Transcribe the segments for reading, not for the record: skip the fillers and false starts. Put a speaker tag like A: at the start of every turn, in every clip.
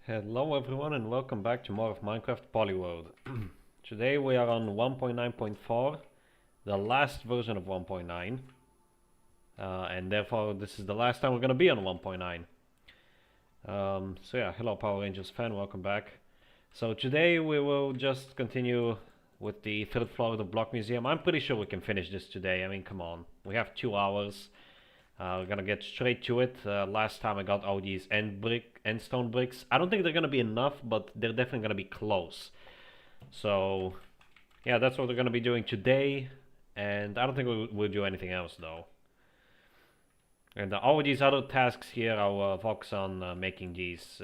A: Hello everyone and welcome back to more of Minecraft Polyworld. Today we are on 1.9.4, the last version of 1.9, and therefore this is the last time we're going to be on 1.9. So yeah, hello Power Rangers fan, welcome back. So today we will just continue with the third floor of the block museum. I'm pretty sure we can finish this today. I mean, come on, we have 2 hours. We're gonna get straight to it. Last time I got all these end stone bricks. I don't think they're gonna be enough, but they're definitely gonna be close. So yeah, that's what we're gonna be doing today, and I don't think we'll do anything else though. And all of these other tasks here, I'll focus on making these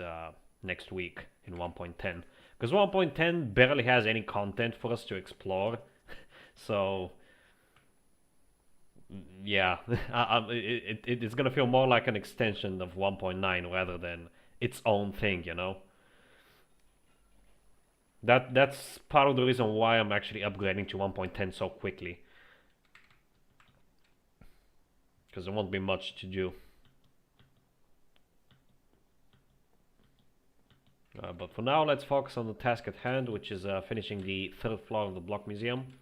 A: next week in 1.10, because 1.10 barely has any content for us to explore. So yeah, it's gonna feel more like an extension of 1.9 rather than its own thing, you know. That's part of the reason why I'm actually upgrading to 1.10 so quickly, because there won't be much to do. But for now, let's focus on the task at hand, which is finishing the third floor of the block museum.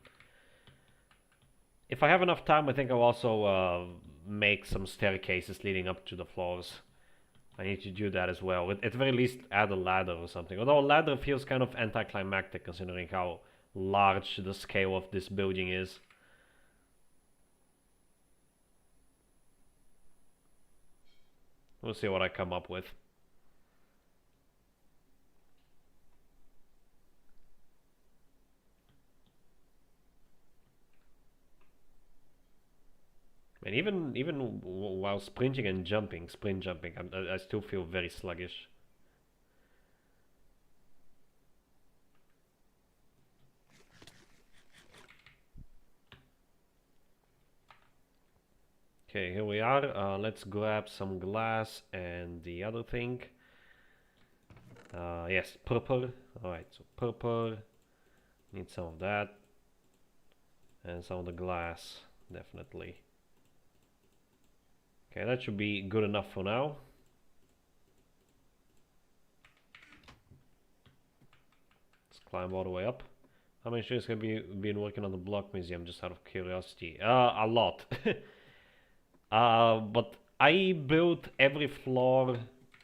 A: If I have enough time, I think I'll also make some staircases leading up to the floors. I need to do that as well. At the very least, add a ladder or something. Although a ladder feels kind of anticlimactic considering how large the scale of this building is. We'll see what I come up with. And even while sprinting and jumping, sprint jumping, I still feel very sluggish. Okay, here we are. Let's grab some glass and the other thing. Yes, purple. Alright, so purple. Need some of that. And some of the glass, definitely. Okay, that should be good enough for now. Let's climb all the way up. How many years have you been working on the block museum, just out of curiosity? A lot. But I built every floor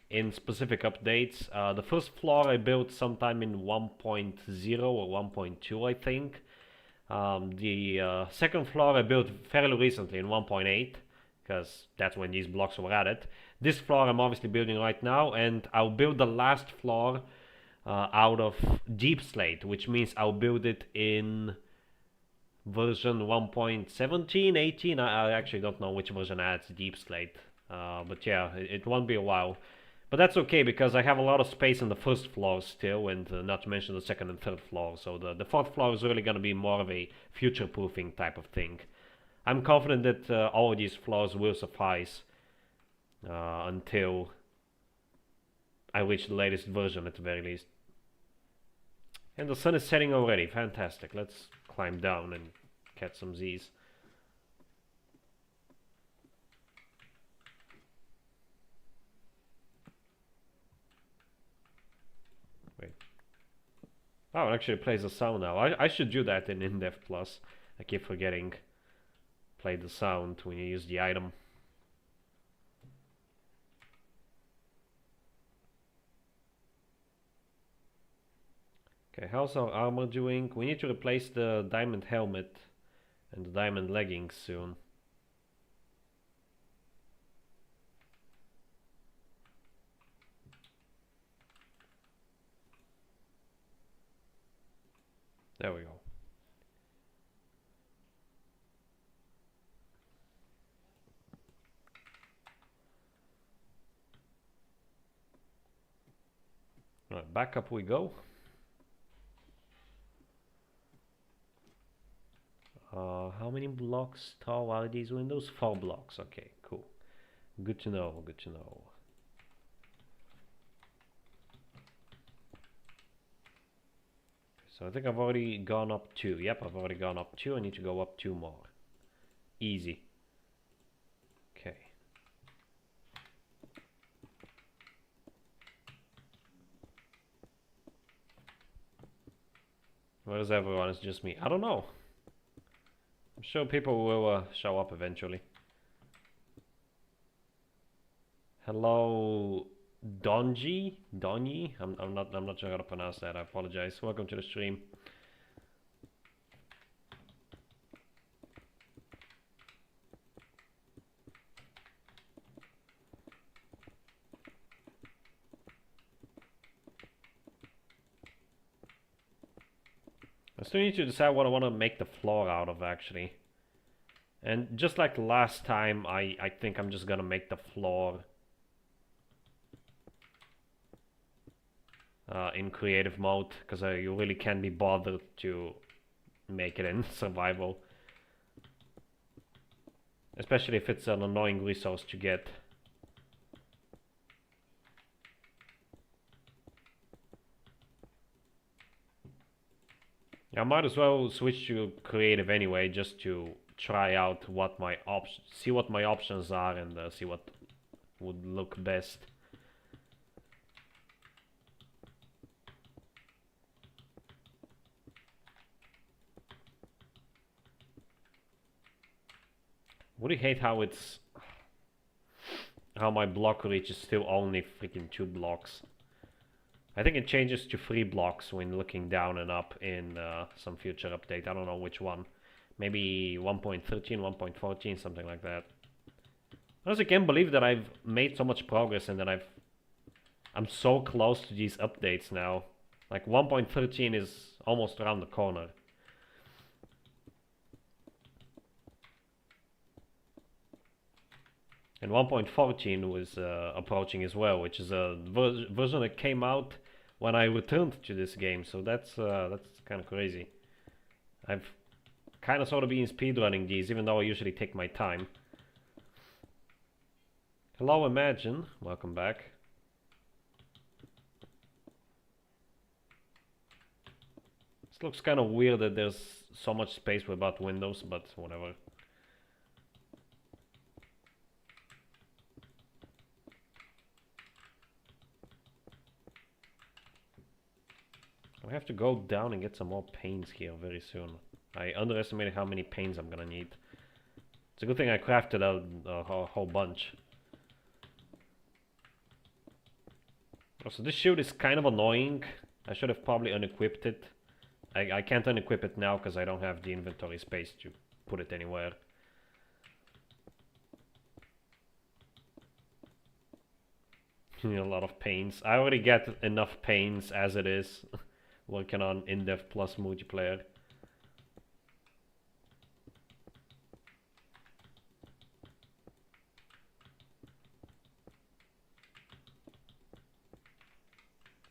A: in specific updates. The first floor I built sometime in 1.0 or 1.2, I think. The second floor I built fairly recently in 1.8, because that's when these blocks were added. This floor I'm obviously building right now, and I'll build the last floor out of deep slate, which means I'll build it in version 1.17, 18. I actually don't know which version adds deep slate, but yeah, it won't be a while. But that's okay, because I have a lot of space in the first floor still, and not to mention the second and third floor. So the fourth floor is really going to be more of a future-proofing type of thing. I'm confident that all of these floors will suffice until I reach the latest version at the very least. And the sun is setting already. Fantastic. Let's climb down and catch some Z's. Wait. Oh, it actually plays the sound now. I should do that in In-Depth Plus. I keep forgetting. Play the sound when you use the item. Okay, how's our armor doing? We need to replace the diamond helmet and the diamond leggings soon. There we go. Alright, back up we go. How many blocks tall are these windows? 4 blocks. Okay, cool. Good to know, good to know. So I think I've already gone up 2. Yep, I've already gone up 2. I need to go up 2 more. Easy. Okay. Where's everyone? It's just me. I don't know. I'm sure people will show up eventually. Hello, Donji? Donji? I'm not sure how to pronounce that. I apologize. Welcome to the stream. I still need to decide what I want to make the floor out of, actually. And just like last time, I think I'm just gonna make the floor in creative mode, because you really can't be bothered to make it in survival. Especially if it's an annoying resource to get. I might as well switch to creative anyway, just to try out what my see what my options are and see what would look best. Really hate how my block reach is still only freaking 2 blocks. I think it changes to 3 blocks when looking down and up in some future update. I don't know which one. Maybe 1.13, 1.14, something like that. I honestly can't believe that I've made so much progress and that I'm so close to these updates now. Like 1.13 is almost around the corner. And 1.14 was approaching as well, which is a version that came out when I returned to this game. So that's kind of crazy. I've kind of sort of been speedrunning these, even though I usually take my time. Hello, Imagine. Welcome back. This looks kind of weird that there's so much space without windows, but whatever. I have to go down and get some more panes here very soon. I underestimated how many panes I'm gonna need. It's a good thing I crafted a whole bunch. So this shield is kind of annoying. I should have probably unequipped it. I can't unequip it now because I don't have the inventory space to put it anywhere. A lot of panes. I already get enough panes as it is. Working on in-depth plus multiplayer.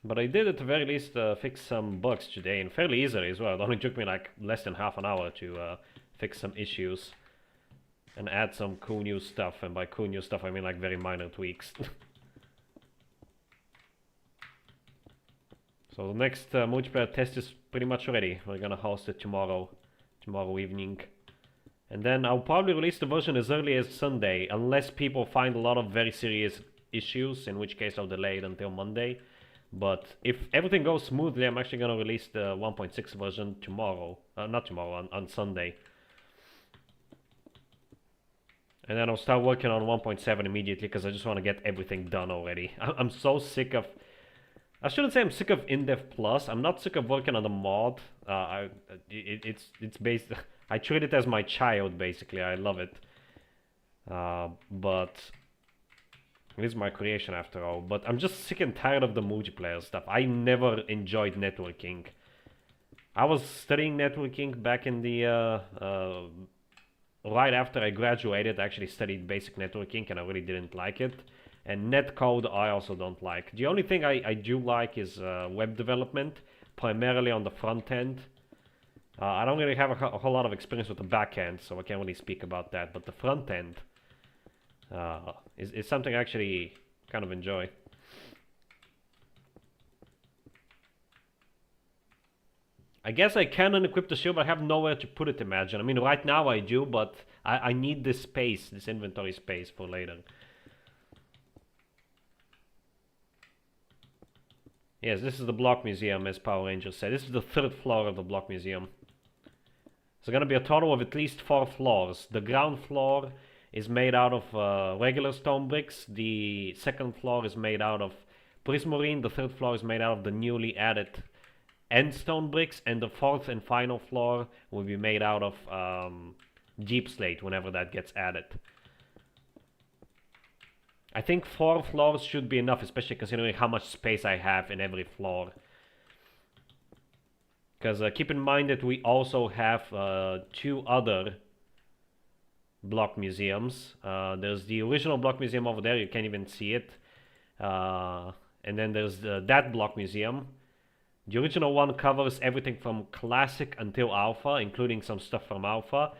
A: But I did at the very least fix some bugs today, and fairly easily as well. It only took me like less than half an hour to fix some issues and add some cool new stuff, and by cool new stuff I mean like very minor tweaks. So the next multiplayer test is pretty much ready. We're gonna host it tomorrow evening. And then I'll probably release the version as early as Sunday, unless people find a lot of very serious issues, in which case I'll delay it until Monday. But if everything goes smoothly, I'm actually gonna release the 1.6 version tomorrow. Not tomorrow, on Sunday. And then I'll start working on 1.7 immediately, because I just want to get everything done already. I'm so sick of... I shouldn't say I'm sick of in-depth plus. I'm not sick of working on the mod. It's based. I treat it as my child, basically. I love it. But it is my creation after all. But I'm just sick and tired of the multiplayer stuff. I never enjoyed networking. I was studying networking back in the right after I graduated. I actually studied basic networking, and I really didn't like it. And netcode I also don't like. The only thing I do like is web development, primarily on the front end. I don't really have a whole lot of experience with the back end, so I can't really speak about that. But the front end is something I actually kind of enjoy. I guess I can unequip the shield, but I have nowhere to put it, Imagine. I mean, right now I do, but I need this space, this inventory space for later. Yes, this is the block museum, as Power Rangers said. This is the third floor of the block museum. There's gonna be a total of at least 4 floors. The ground floor is made out of regular stone bricks. The second floor is made out of prismarine. The third floor is made out of the newly added end stone bricks. And the fourth and final floor will be made out of deep slate whenever that gets added. I think 4 floors should be enough, especially considering how much space I have in every floor. Because keep in mind that we also have 2 other block museums. There's the original block museum over there, you can't even see it. And then there's that block museum. The original one covers everything from classic until alpha, including some stuff from alpha.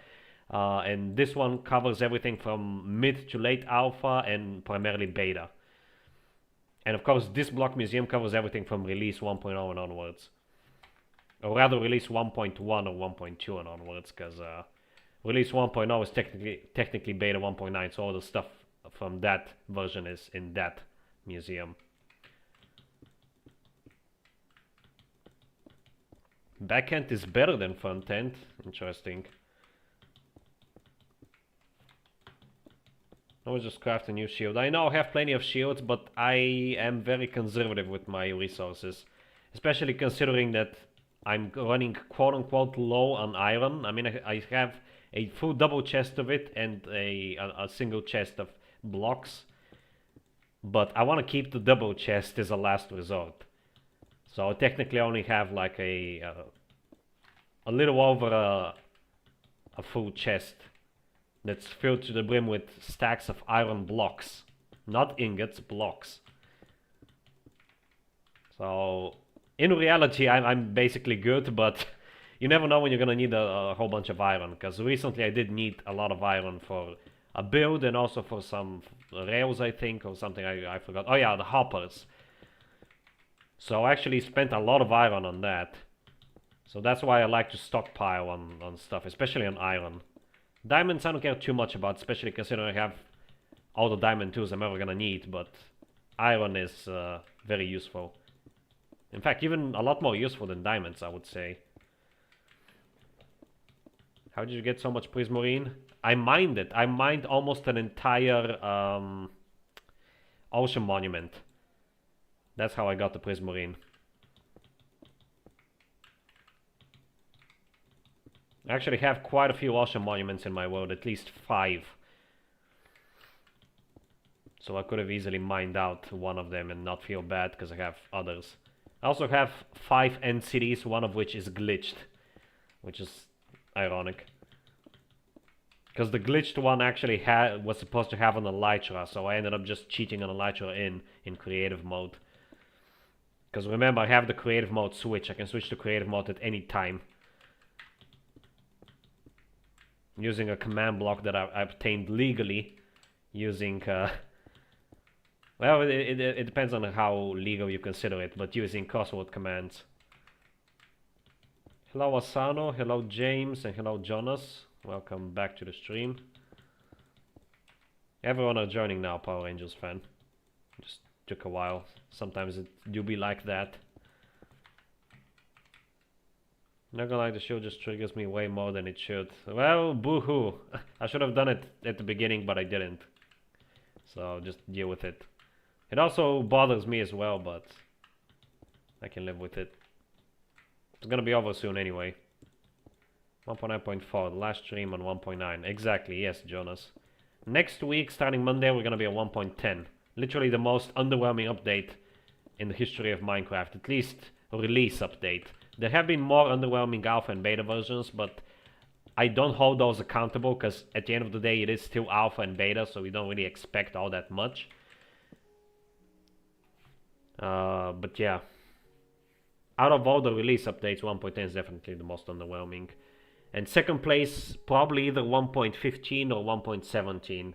A: And this one covers everything from mid to late alpha and primarily beta. And of course, this block museum covers everything from release 1.0 and onwards. Or rather, release 1.1 or 1.2 and onwards, because release 1.0 is technically beta 1.9, so all the stuff from that version is in that museum. Backend is better than front end. Interesting. I will just craft a new shield. I know I have plenty of shields, but I am very conservative with my resources. Especially considering that I'm running quote-unquote low on iron. I mean, I have a full double chest of it and a single chest of blocks. But I want to keep the double chest as a last resort. So I technically only have like a little over a full chest that's filled to the brim with stacks of iron blocks. Not ingots, blocks. So in reality, I'm basically good, but you never know when you're gonna need a whole bunch of iron. Because recently I did need a lot of iron for a build and also for some rails, I think, or something I forgot. Oh yeah, the hoppers. So I actually spent a lot of iron on that. So that's why I like to stockpile on stuff, especially on iron. Diamonds I don't care too much about, especially considering I have all the diamond tools I'm ever gonna need, but iron is very useful. In fact, even a lot more useful than diamonds, I would say. How did you get so much prismarine? I mined it. I mined almost an entire ocean monument. That's how I got the prismarine. I actually have quite a few ocean monuments in my world, at least 5. So I could have easily mined out one of them and not feel bad because I have others. I also have 5 end cities, one of which is glitched, which is ironic. Because the glitched one actually was supposed to have an elytra, so I ended up just cheating an elytra in creative mode. Because remember, I have the creative mode switch. I can switch to creative mode at any time. Using a command block that I obtained legally. Using, well, it depends on how legal you consider it, but using crossword commands. Hello Asano, hello James, and hello Jonas. Welcome back to the stream. Everyone are joining now, Power Rangers fan. Just took a while. Sometimes it do be like that. Not gonna lie, the show just triggers me way more than it should. Well, boo-hoo. I should have done it at the beginning, but I didn't. So just deal with it. It also bothers me as well, but I can live with it. It's gonna be over soon anyway. 1.9.4, the last stream on 1.9. Exactly, yes, Jonas. Next week, starting Monday, we're gonna be at 1.10. Literally the most underwhelming update in the history of Minecraft. At least a release update. There have been more underwhelming alpha and beta versions, but I don't hold those accountable because at the end of the day it is still alpha and beta, so we don't really expect all that much. But yeah. Out of all the release updates, 1.10 is definitely the most underwhelming. And second place, probably either 1.15 or 1.17.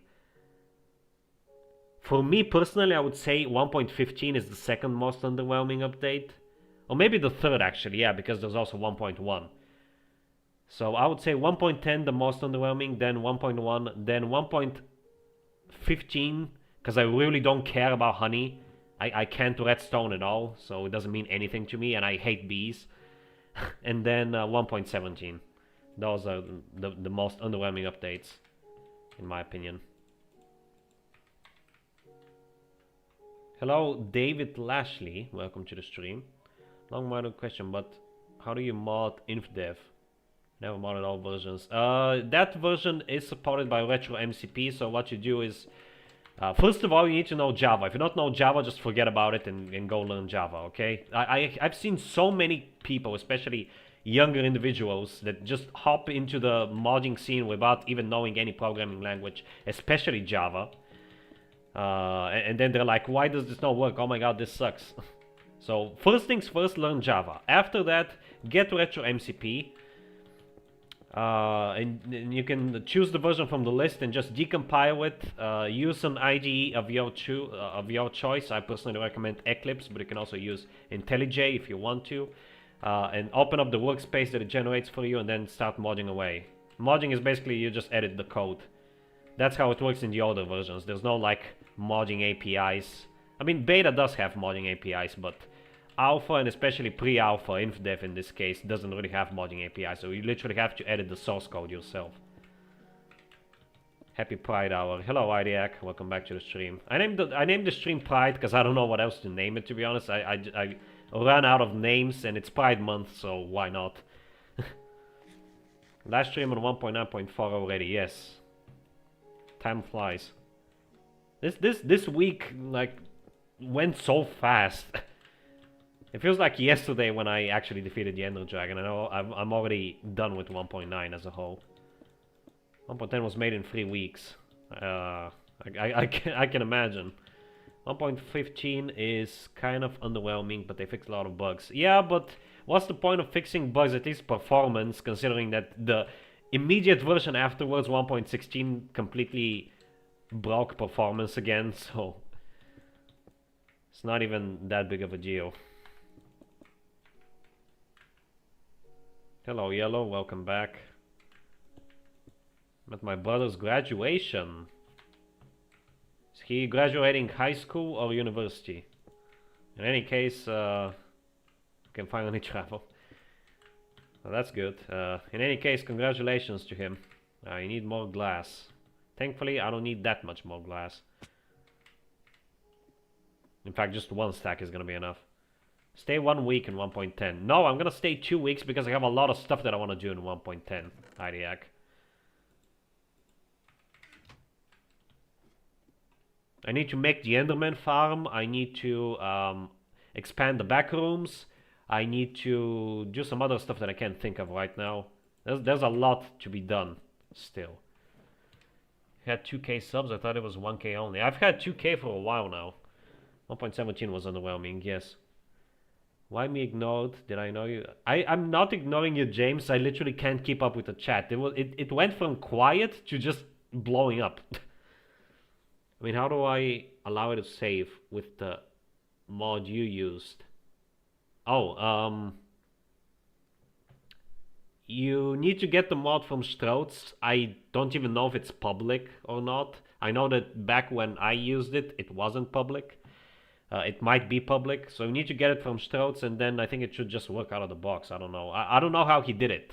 A: For me personally, I would say 1.15 is the second most underwhelming update. Or maybe the third actually, yeah, because there's also 1.1. So I would say 1.10 the most underwhelming, then 1.1, then 1.15, because I really don't care about honey. I can't redstone at all, so it doesn't mean anything to me, and I hate bees. And then 1.17. Those are the most underwhelming updates, in my opinion. Hello, David Lashley. Welcome to the stream. Long-minded question, but how do you mod InfDev? Never modded all versions. That version is supported by Retro MCP, so what you do is, first of all, you need to know Java. If you don't know Java, just forget about it and go learn Java, okay? I've seen so many people, especially younger individuals, that just hop into the modding scene without even knowing any programming language, especially Java. And then they're like, why does this not work? Oh my god, this sucks. So first things first, learn Java. After that, get Retro MCP. And you can choose the version from the list and just decompile it. Use an IDE of your choice. I personally recommend Eclipse, but you can also use IntelliJ if you want to. And open up the workspace that it generates for you and then start modding away. Modding is basically you just edit the code. That's how it works in the older versions. There's no like modding APIs. I mean, beta does have modding APIs, but alpha and especially pre-alpha, InfDev in this case, doesn't really have modding APIs, so you literally have to edit the source code yourself. Happy Pride Hour. Hello, Idiac. Welcome back to the stream. I named the stream Pride because I don't know what else to name it, to be honest. I ran out of names and it's Pride Month, so why not? Last stream on 1.9.4 already, yes. Time flies. This week like went so fast. It feels like yesterday when I actually defeated the Ender Dragon. I know I'm already done with 1.9 as a whole. 1.10 was made in 3 weeks. I can imagine. 1.15 is kind of underwhelming, but they fixed a lot of bugs. Yeah, but what's the point of fixing bugs, at least performance, considering that the immediate version afterwards, 1.16, completely broke performance again, so it's not even that big of a deal. Hello, Yellow, welcome back. I'm at my brother's graduation. Is he graduating high school or university? In any case, can finally travel. Well, that's good. In any case, congratulations to him. You need more glass. Thankfully, I don't need that much more glass. In fact, just 1 stack is gonna be enough. Stay 1 week in 1.10. No, I'm gonna stay 2 weeks because I have a lot of stuff that I want to do in 1.10. Idiac. I need to make the Enderman farm. I need to expand the back rooms. I need to do some other stuff that I can't think of right now. There's a lot to be done still. Had 2k subs. I thought it was 1k only. I've had 2k for a while now. 1.17 was underwhelming, yes. Why me ignored? Did I know you? I'm not ignoring you, James. I literally can't keep up with the chat. It went from quiet to just blowing up. I mean, how do I allow it to save with the mod you used? Oh, you need to get the mod from Strout's. I don't even know if it's public or not. I know that back when I used it, it wasn't public. It might be public, so you need to get it from Strout's, and then I think it should just work out of the box. I don't know. I don't know how he did it.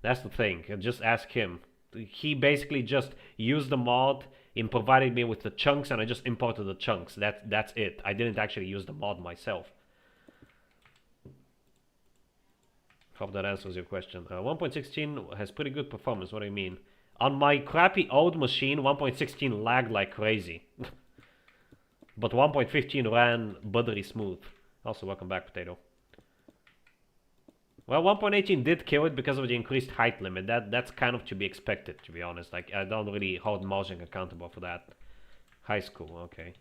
A: That's the thing. Just ask him. He basically just used the mod and provided me with the chunks, and I just imported the chunks. That's it. I didn't actually use the mod myself. Hope that answers your question. 1.16 has pretty good performance. What do you mean? On my crappy old machine, 1.16 lagged like crazy. But 1.15 ran buttery smooth. Also, welcome back, Potato. Well, 1.18 did kill it because of the increased height limit. That's kind of to be expected, to be honest. Like, I don't really hold Mojang accountable for that. High school, okay.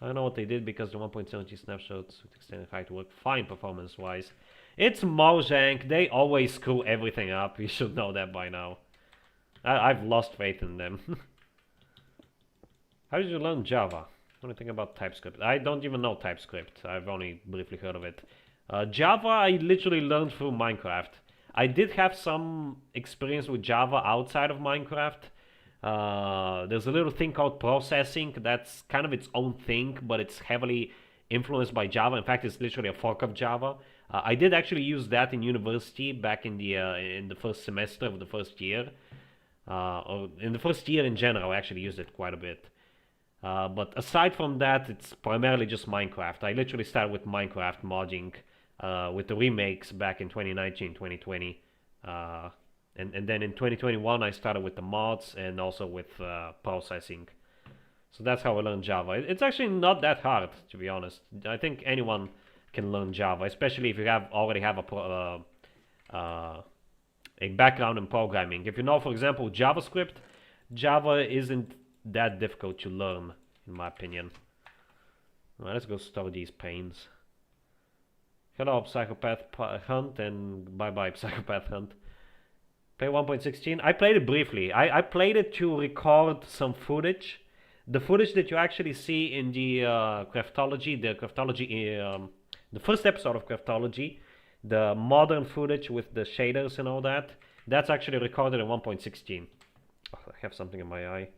A: I don't know what they did because the 1.17 snapshots with extended height work fine performance-wise. It's Mojang. They always screw everything up. You should know that by now. I've lost faith in them. How did you learn Java? What do you think about TypeScript? I don't even know TypeScript. I've only briefly heard of it. Java, I literally learned through Minecraft. I did have some experience with Java outside of Minecraft. There's a little thing called processing. That's kind of its own thing, but it's heavily influenced by Java. In fact, it's literally a fork of Java. I did actually use that in university back in the first semester of the first year, or in the first year in general. I actually used it quite a bit. But aside from that, it's primarily just Minecraft. I literally started with Minecraft modding with the remakes back in 2019, 2020. And then in 2021, I started with the mods and also with processing. So that's how I learned Java. It's actually not that hard, to be honest. I think anyone can learn Java, especially if you already have a background in programming. If you know, for example, JavaScript, Java isn't that difficult to learn, in my opinion. Well, let's go store these panes. Hello, Psychopath Hunt, and bye-bye, Psychopath Hunt. Play 1.16. I played it briefly. I played it to record some footage. The footage that you actually see in the Craftology, the first episode of Craftology, the modern footage with the shaders and all that, that's actually recorded in 1.16. Oh, I have something in my eye.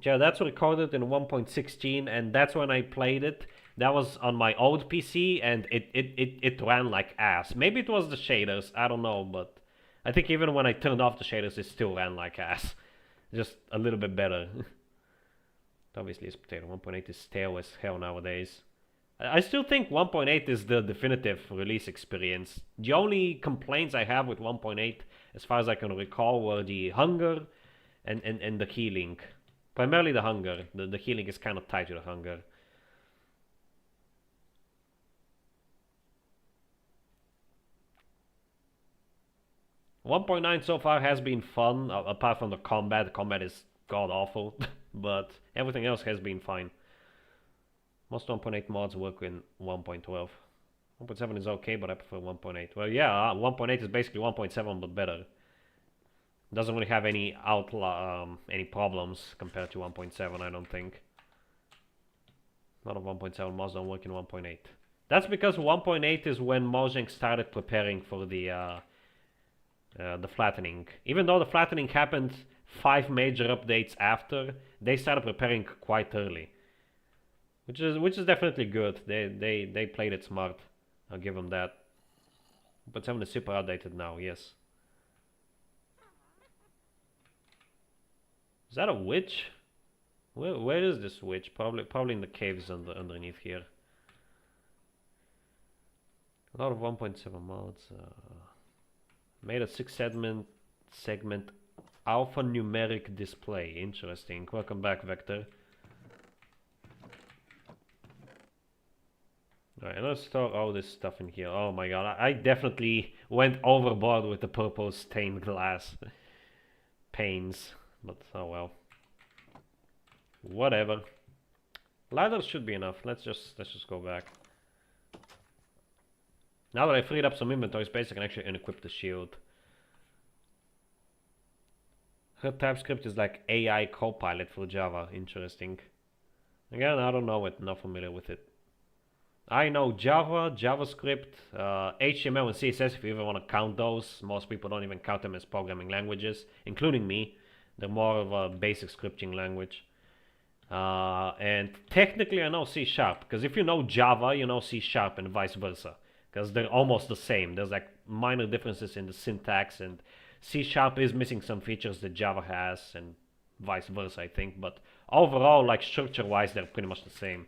A: Yeah, that's recorded in 1.16, and that's when I played it. That was on my old PC, and it ran like ass. Maybe it was the shaders, I don't know, but I think even when I turned off the shaders, it still ran like ass. Just a little bit better. Obviously, it's potato. 1.8 is stale as hell nowadays. I still think 1.8 is the definitive release experience. The only complaints I have with 1.8, as far as I can recall, were the hunger and the healing. Primarily the hunger. The healing is kind of tied to the hunger. .9 so far has been fun, apart from the combat. The combat is god-awful, but everything else has been fine. Most 1.8 mods work in 1.12. 1.7 is okay, but I prefer 1.8. Well, yeah, 1.8 is basically 1.7, but better. Doesn't really have any any problems compared to 1.7, I don't think. A lot of 1.7 mods don't work in 1.8. That's because 1.8 is when Mojang started preparing for the flattening. Even though the flattening happened 5 major updates after, they started preparing quite early, which is definitely good. They played it smart. I'll give them that. But 7 is super outdated now. Yes. Is that a witch? Where is this witch? Probably in the caves underneath here. A lot of 1.7 mods. Made a 6-segment alphanumeric display. Interesting. Welcome back, Vector. Alright, let's store all this stuff in here. Oh my god, I definitely went overboard with the purple stained glass panes. But oh well. Whatever. Ladders should be enough. Let's just go back. Now that I freed up some inventory space, I can actually unequip the shield. Her TypeScript is like AI Copilot for Java. Interesting. Again, I don't know it. Not familiar with it. I know Java, JavaScript, HTML and CSS if you even want to count those. Most people don't even count them as programming languages, including me. They're more of a basic scripting language. And technically I know C#, because if you know Java, you know C# and vice versa. Because they're almost the same. There's like minor differences in the syntax, and C# is missing some features that Java has, and vice versa, I think. But overall, like structure-wise, they're pretty much the same.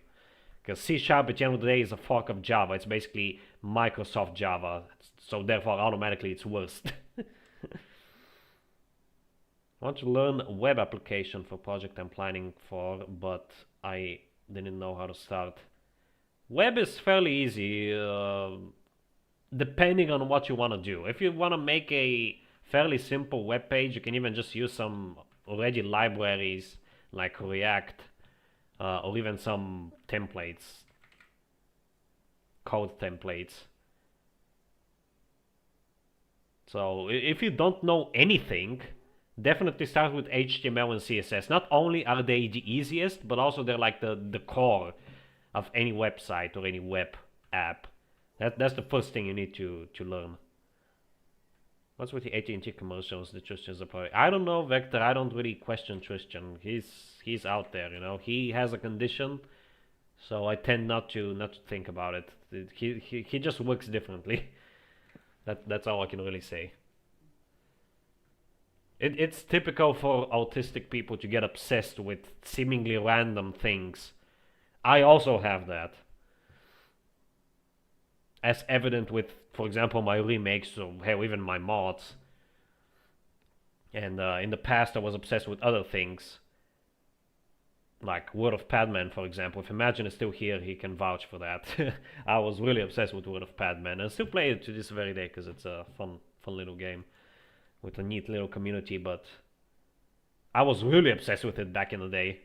A: Because C# at the end of the day is a fork of Java. It's basically Microsoft Java, so therefore automatically it's worse. I want to learn a web application for project I'm planning for, but I didn't know how to start. Web is fairly easy, depending on what you want to do. If you want to make a fairly simple web page, you can even just use some already libraries like React, or even some templates, code templates. So if you don't know anything, definitely start with HTML and CSS. Not only are they the easiest, but also they're like the core of any website or any web app. That's the first thing you need to learn. What's with the AT&T commercials? The Christians are probably... I don't know, Vector. I don't really question Christian. He's out there, you know. He has a condition, so I tend not to think about it. He just works differently. That's all I can really say. It's typical for autistic people to get obsessed with seemingly random things. I also have that. As evident with, for example, my remakes, or hell, even my mods. And in the past, I was obsessed with other things. Like Word of Padman, for example. If Imagine is still here, he can vouch for that. I was really obsessed with Word of Padman, and still play it to this very day because it's a fun little game with a neat little community. But I was really obsessed with it back in the day,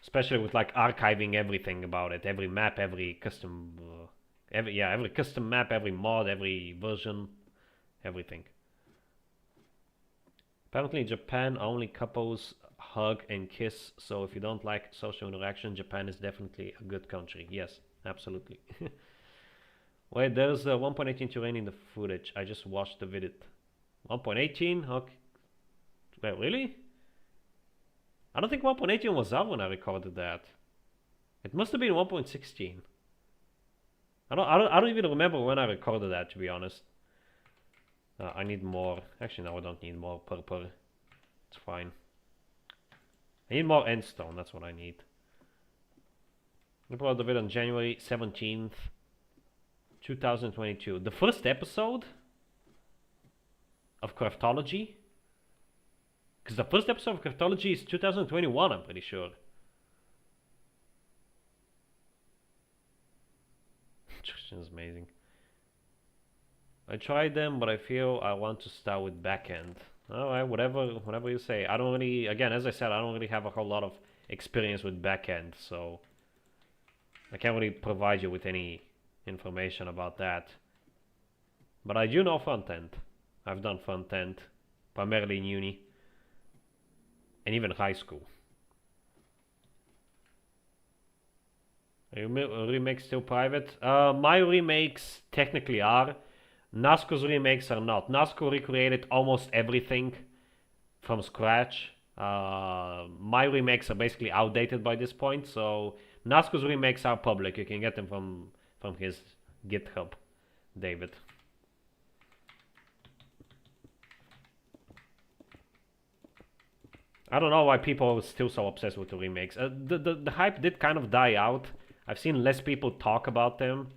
A: especially with like archiving everything about it, every map, every custom, every custom map, every mod, every version, everything. Apparently, in Japan, only couples hug and kiss, so if you don't like social interaction, Japan is definitely a good country. Yes, absolutely. Wait, there's 1.18 terrain in the footage. I just watched the video. 1.18? Okay. Wait, really? I don't think 1.18 was out when I recorded that. It must have been 1.16. I don't even remember when I recorded that, to be honest. I need more. Actually, no, I don't need more purple. It's fine. I need more endstone, that's what I need. I uploaded the video on January 17th, 2022. The first episode of Craftology? Because the first episode of Craftology is 2021, I'm pretty sure. This is amazing. I tried them, but I feel I want to start with backend. Alright, whatever you say. I don't really, again, as I said, I don't really have a whole lot of experience with backend, so I can't really provide you with any information about that. But I do know front end. I've done front end, primarily in uni, and even high school. Remakes still private? My remakes technically are. Nasco's remakes are not. Nasco recreated almost everything from scratch. My remakes are basically outdated by this point, so Nasco's remakes are public. You can get them from his GitHub, David. I don't know why people are still so obsessed with the remakes. The hype did kind of die out. I've seen less people talk about them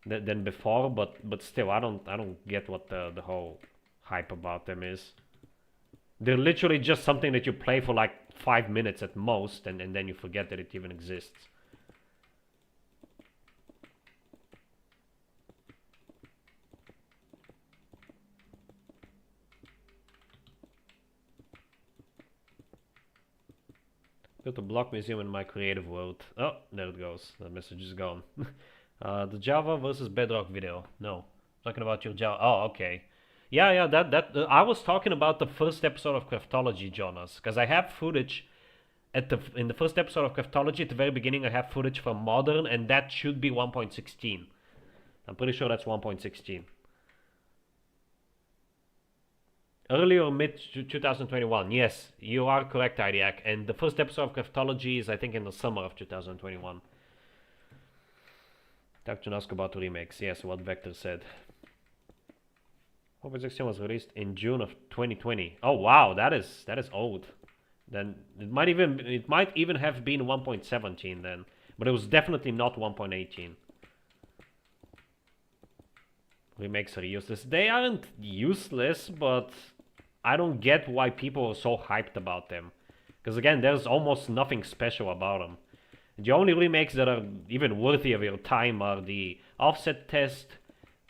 A: than before, but still, I don't get what the whole hype about them is. They're literally just something that you play for like 5 minutes at most, and then you forget that it even exists. Built a block museum in my creative world. Oh, there it goes. The message is gone. The Java versus Bedrock video. No, talking about your Java. Oh, okay. Yeah. That I was talking about the first episode of Craftology, Jonas, because I have footage in the first episode of Craftology at the very beginning. I have footage from Modern, and that should be 1.16. I'm pretty sure that's 1.16. Early or mid 2021. Yes, you are correct, Idiac. And the first episode of Craftology is, I think, in the summer of 2021. Talk to ask about remakes. Yes, what Vector said. 1.16 was released in June of 2020. Oh wow, that is old. Then it might even have been 1.17 then, but it was definitely not 1.18. Remakes are useless. They aren't useless, but I don't get why people are so hyped about them. Because again, there's almost nothing special about them. The only remakes that are even worthy of your time are the offset test,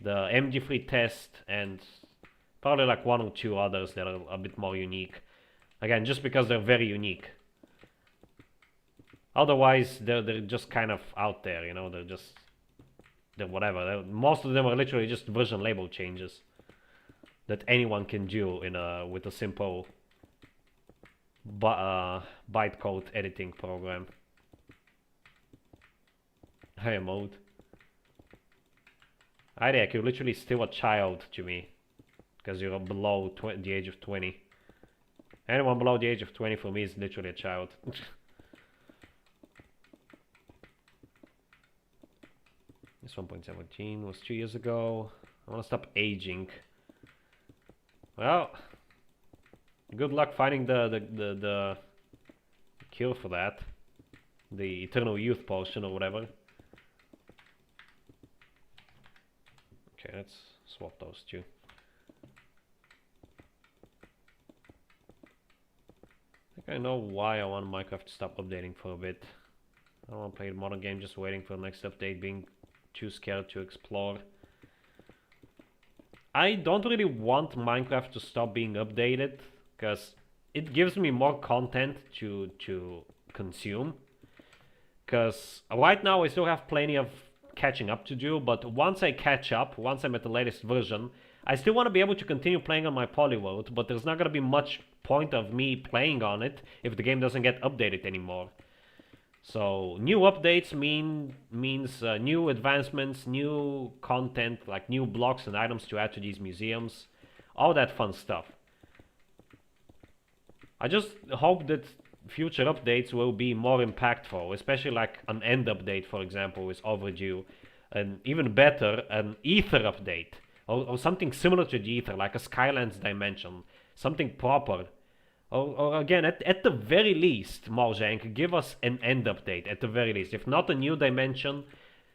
A: the MG3 test, and probably like one or two others that are a bit more unique. Again, just because they're very unique. Otherwise, they're just kind of out there, you know, they're whatever. Most of them are literally just version label changes that anyone can do with a simple bytecode editing program. Higher mode. Idiac, you're literally still a child to me. because you're below the age of 20. Anyone below the age of 20 for me is literally a child. This 1.17 was 2 years ago. I want to stop aging. Well, good luck finding the cure for that. The eternal youth potion or whatever. Okay, let's swap those two. I think I know why I want Minecraft to stop updating for a bit. I don't want to play the modern game just waiting for the next update, being too scared to explore. I don't really want Minecraft to stop being updated, because it gives me more content to consume. Because right now I still have plenty of catching up to do, but once I catch up, once I'm at the latest version, I still want to be able to continue playing on my Polyworld, but there's not going to be much point of me playing on it if the game doesn't get updated anymore. So new updates means new advancements, new content, like new blocks and items to add to these museums, all that fun stuff. I just hope that future updates will be more impactful, especially like an end update, for example, is overdue, and even better, an ether update, or something similar to the ether, like a Skylands dimension, something proper. Or again, at the very least, Mojang, give us an end update, at the very least. If not a new dimension,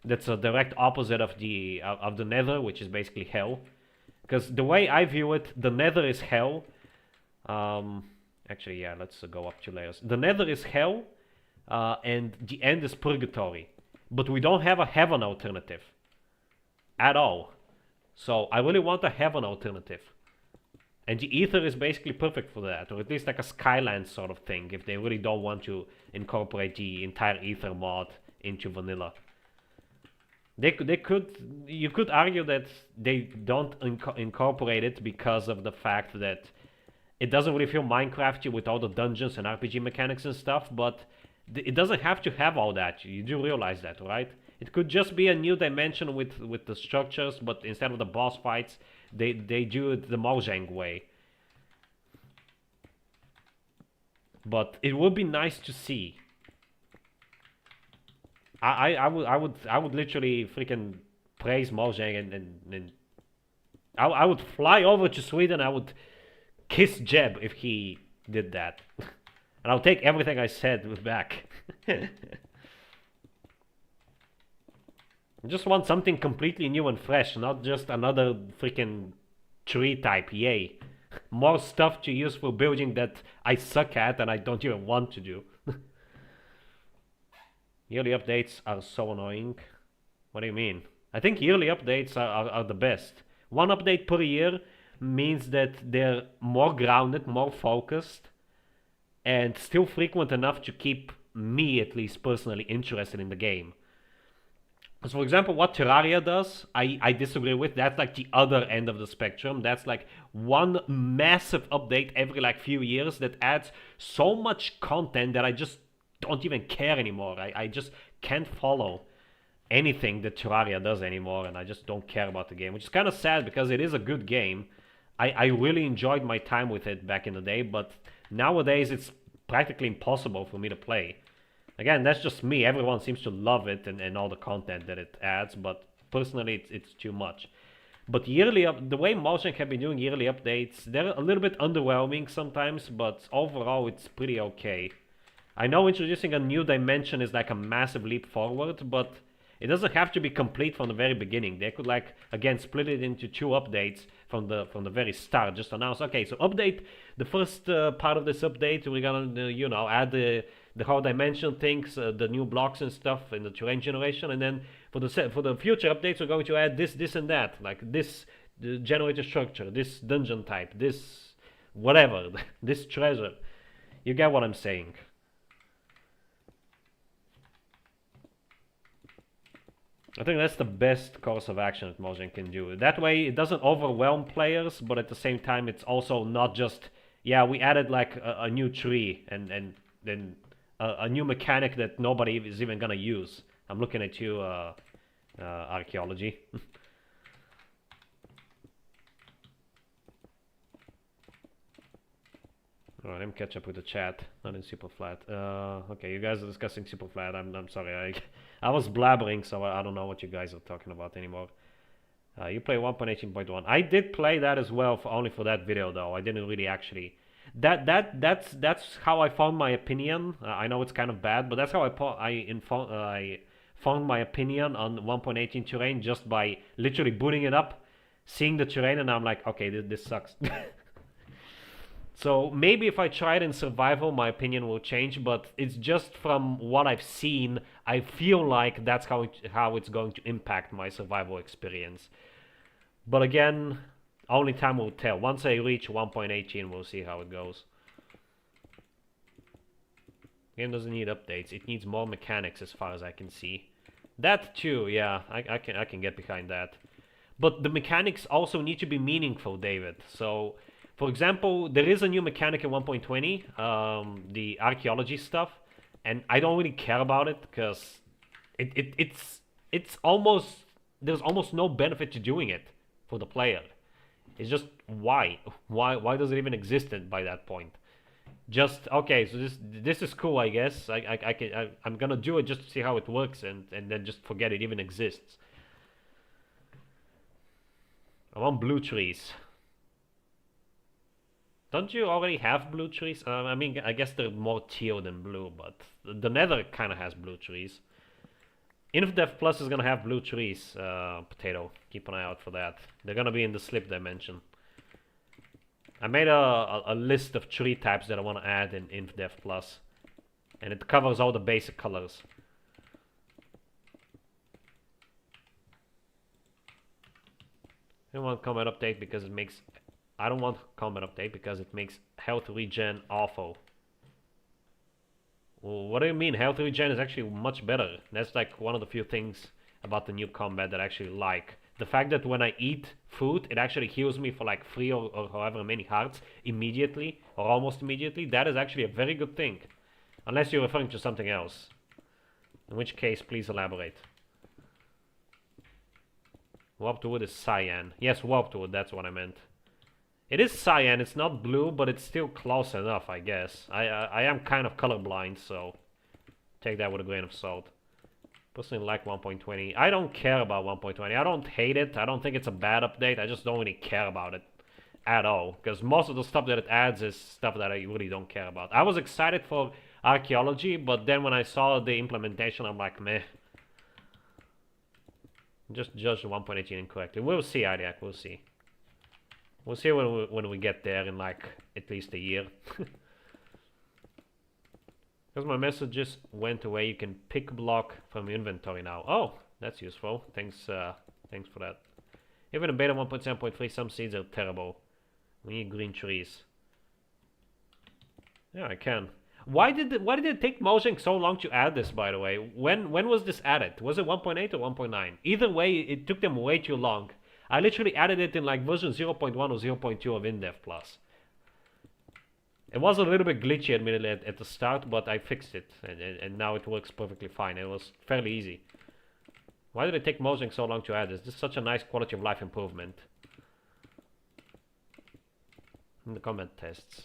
A: that's a direct opposite of the Nether, which is basically hell. Because the way I view it, the Nether is hell. Actually, yeah, let's go up 2 layers. The Nether is hell, and the end is purgatory. But we don't have a heaven alternative. At all. So I really want a heaven alternative. And the ether is basically perfect for that, or at least like a Skylands sort of thing, if they really don't want to incorporate the entire ether mod into vanilla. You could argue that they don't incorporate it because of the fact that it doesn't really feel Minecrafty with all the dungeons and RPG mechanics and stuff, but it doesn't have to have all that. You do realize that, right? It could just be a new dimension with the structures, but instead of the boss fights, they do it the Mojang way. But it would be nice to see. I would literally freaking praise Mojang and I would fly over to Sweden. I would kiss Jeb if he did that, and I'll take everything I said back. I just want something completely new and fresh, not just another freaking tree type. Yay. More stuff to use for building that I suck at and I don't even want to do. Yearly updates are so annoying. What do you mean? I think yearly updates are the best. One update per year means that they're more grounded, more focused, and still frequent enough to keep me, at least personally, interested in the game. So for example, what Terraria does, I disagree with. That's like the other end of the spectrum. That's like one massive update every like few years that adds so much content that I just don't even care anymore. I just can't follow anything that Terraria does anymore, and I just don't care about the game, which is kind of sad because it is a good game. I really enjoyed my time with it back in the day, but nowadays it's practically impossible for me to play. Again, that's just me. Everyone seems to love it and all the content that it adds, but personally it's too much. But the way Mojang have been doing yearly updates, they're a little bit underwhelming sometimes, but overall it's pretty okay. I know introducing a new dimension is like a massive leap forward, but it doesn't have to be complete from the very beginning. They could like, again, split it into 2 updates from the very start. Just announce, okay, so update, the first part of this update, we're gonna, add the whole dimension things, the new blocks and stuff in the terrain generation, and then for the future updates, we're going to add this and that, like this generator structure, this dungeon type, this whatever, this treasure. You get what I'm saying. I think that's the best course of action that Mojang can do. That way, it doesn't overwhelm players, but at the same time, it's also not just, yeah, we added like a new tree and then a new mechanic that nobody is even gonna use. I'm looking at you, archaeology. Alright, let me catch up with the chat, not in super flat. Okay, you guys are discussing super flat. I'm sorry, I was blabbering, so I don't know what you guys are talking about anymore. You play 1.18.1. I did play that as well, only for that video though. I didn't really actually. That's how I found my opinion. I know it's kind of bad, but that's how I found my opinion on 1.18 terrain just by literally booting it up, seeing the terrain, and I'm like, okay, this sucks. So maybe if I try it in survival, my opinion will change. But it's just from what I've seen, I feel like that's how it's going to impact my survival experience. But again, only time will tell. Once I reach 1.18, we'll see how it goes. Game doesn't need updates. It needs more mechanics, as far as I can see. That too, yeah, I can get behind that. But the mechanics also need to be meaningful, David. So, for example, there is a new mechanic in 1.20, the archaeology stuff, and I don't really care about it because it's almost, there's almost no benefit to doing it for the player. It's just why does it even exist by that point? Just okay, so this is cool, I guess. I'm gonna do it just to see how it works, and then just forget it even exists. I want blue trees. Don't you already have blue trees? I mean, I guess they're more teal than blue, but the Nether kind of has blue trees. InfDev Plus is gonna have blue trees. Potato, keep an eye out for that. They're gonna be in the slip dimension. I made a list of tree types that I want to add in InfDev Plus, and it covers all the basic colors. I don't want combat update because it makes. I don't want combat update because it makes health regen awful. Well, what do you mean? Health regen is actually much better. That's like one of the few things about the new combat that I actually like. The fact that when I eat food, it actually heals me for like 3 or however many hearts immediately, or almost immediately, that is actually a very good thing. Unless you're referring to something else. In which case, please elaborate. Warped wood is cyan. Yes, warped wood, that's what I meant. It is cyan, it's not blue, but it's still close enough, I guess. I am kind of colorblind, so take that with a grain of salt. Personally like 1.20. I don't care about 1.20. I don't hate it. I don't think it's a bad update. I just don't really care about it at all. Because most of the stuff that it adds is stuff that I really don't care about. I was excited for archaeology, but then when I saw the implementation, I'm like, meh. Just judged 1.18 incorrectly. We'll see, Adiak. We'll see. We'll see when we get there in like at least a year. Because my messages went away, you can pick block from your inventory now. Oh, that's useful. Thanks for that. Even in beta 1.7.3, some seeds are terrible. We need green trees. Yeah, I can. Why did it take Mojang so long to add this, by the way? When was this added? Was it 1.8 or 1.9? Either way, it took them way too long. I literally added it in like version 0.1 or 0.2 of InDev Plus. It was a little bit glitchy, admittedly, at the start, but I fixed it, and now it works perfectly fine. It was fairly easy. Why did it take Mojang so long to add this? This is such a nice quality of life improvement. In the comment tests.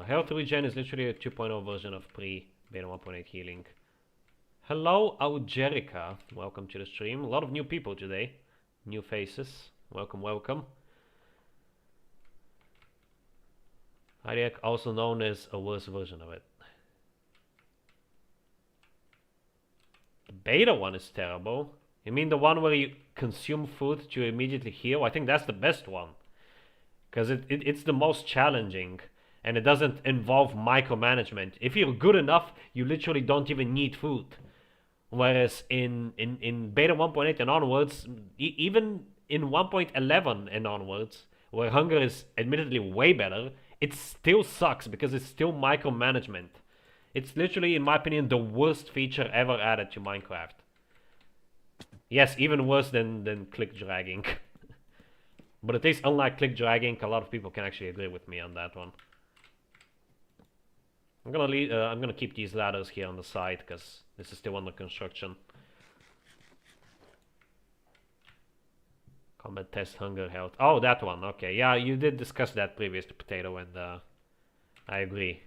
A: Health regen is literally a 2.0 version of pre-beta 1.8 healing. Hello, Augerica. Welcome to the stream. A lot of new people today. New faces. Welcome, welcome. Hydeiak, also known as a worse version of it. The beta one is terrible. You mean the one where you consume food to immediately heal? I think that's the best one. Because it's the most challenging. And it doesn't involve micromanagement. If you're good enough, you literally don't even need food. Whereas in beta 1.8 and onwards, even in 1.11 and onwards, where hunger is admittedly way better, it still sucks because it's still micromanagement. It's literally, in my opinion, the worst feature ever added to Minecraft. Yes, even worse than click dragging. But at least unlike click dragging, a lot of people can actually agree with me on that one. I'm gonna keep these ladders here on the side because this is still under construction. Combat test, hunger, health. Oh, that one. Okay, yeah, you did discuss that previous to Potato and I agree.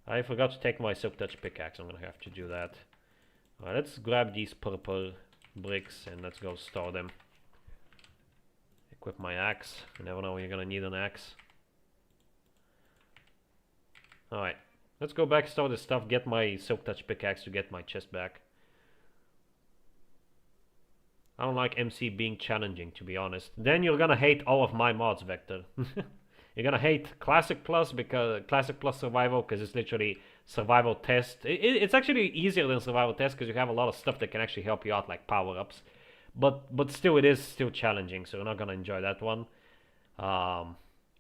A: I forgot to take my Silk Touch pickaxe. I'm gonna have to do that. Alright, let's grab these purple bricks and let's go store them. Equip my axe. You never know when you're gonna need an axe. Alright, let's go back, store this stuff, get my Silk Touch pickaxe to get my chest back. I don't like MC being challenging, to be honest. Then you're gonna hate all of my mods, Vector. You're gonna hate Classic Plus because Classic Plus Survival because it's literally survival test. It's actually easier than survival test because you have a lot of stuff that can actually help you out, like power-ups. But still, it is still challenging, so you're not gonna enjoy that one.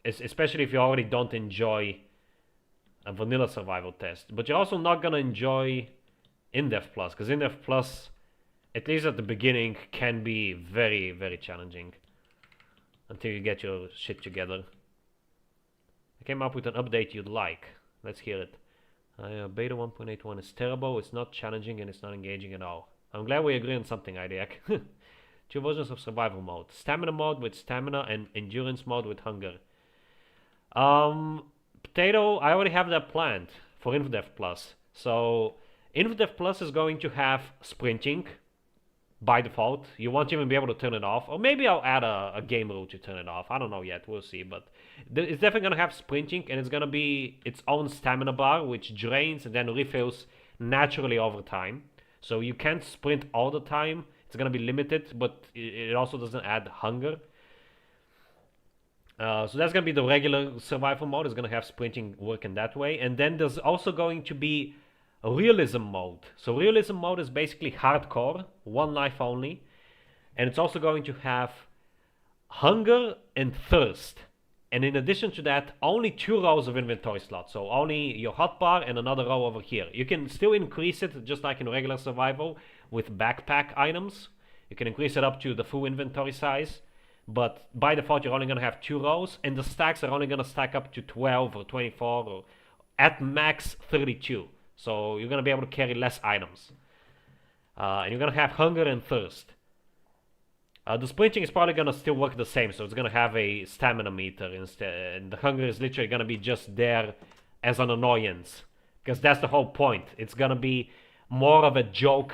A: Especially if you already don't enjoy a vanilla survival test. But you're also not gonna enjoy In-Depth Plus because In-Depth Plus, at least at the beginning, can be very, very challenging until you get your shit together. I came up with an update you'd like. Let's hear it. Beta 1.81 is terrible, it's not challenging, and it's not engaging at all. I'm glad we agree on something, IDEAC. 2 versions of survival mode. Stamina mode with stamina and endurance mode with hunger. Potato, I already have that planned for InfoDev Plus. So, InfoDev Plus is going to have sprinting by default. You won't even be able to turn it off. Or maybe I'll add a game rule to turn it off. I don't know yet. We'll see. But it's definitely going to have sprinting. And it's going to be its own stamina bar, which drains and then refills naturally over time. So you can't sprint all the time. It's going to be limited. But it also doesn't add hunger. So that's going to be the regular survival mode. It's going to have sprinting working that way. And then there's also going to be a realism mode. So realism mode is basically hardcore, 1 life only. And it's also going to have hunger and thirst. And in addition to that, only 2 rows of inventory slots. So only your hotbar and another row over here. You can still increase it just like in regular survival with backpack items. You can increase it up to the full inventory size. But by default, you're only going to have 2 rows. And the stacks are only going to stack up to 12 or 24 or at max 32. So you're going to be able to carry less items. And you're going to have hunger and thirst. The sprinting is probably going to still work the same. So it's going to have a stamina meter instead. And the hunger is literally going to be just there as an annoyance. Because that's the whole point. It's going to be more of a joke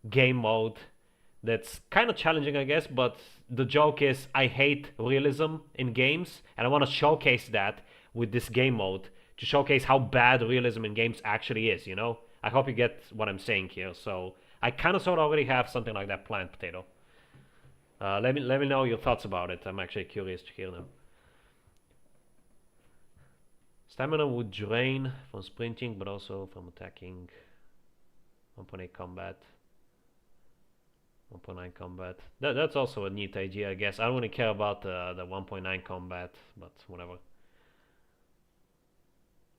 A: game mode. That's kind of challenging, I guess. But the joke is I hate realism in games. And I want to showcase that with this game mode. To showcase how bad realism in games actually is, you know? I hope you get what I'm saying here. So, I kind of sort of already have something like that planned, Potato. Let me know your thoughts about it. I'm actually curious to hear them. Stamina would drain from sprinting, but also from attacking. 1.8 combat. 1.9 combat. That's also a neat idea, I guess. I don't really care about the 1.9 combat, but whatever.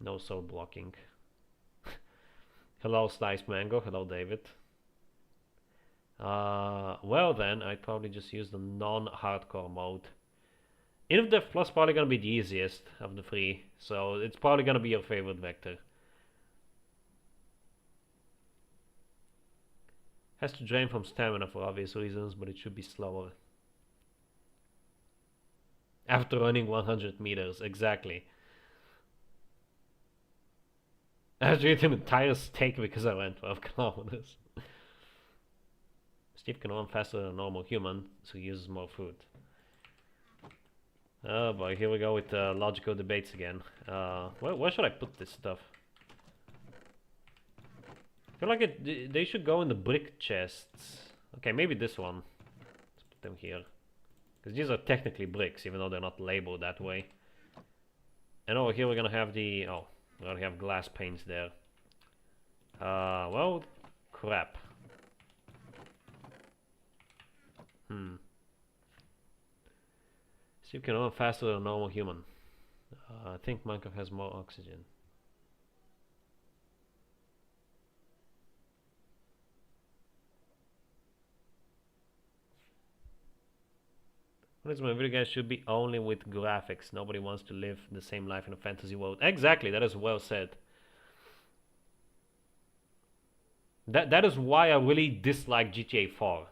A: No soul blocking. Hello, Sliced Mango. Hello, David. Well then, I'd probably just use the non-hardcore mode. InfoDev Plus probably gonna be the easiest of the 3, so it's probably gonna be your favorite, Vector. Has to drain from stamina for obvious reasons, but it should be slower. After running 100 meters, exactly. I have to eat an entire steak because I ran 12 kilometers. Steve can run faster than a normal human, so he uses more food. Oh boy, here we go with logical debates again. Where should I put this stuff? I feel like they should go in the brick chests. Okay, maybe this one. Let's put them here. Because these are technically bricks, even though they're not labeled that way. And over here we're gonna have the... Oh. We already have glass panes there. Well, crap. So you can run faster than a normal human. I think Minecraft has more oxygen. What is my video guys should be only with graphics. Nobody wants to live the same life in a fantasy world. Exactly, that is well said. That is why I really dislike GTA 4.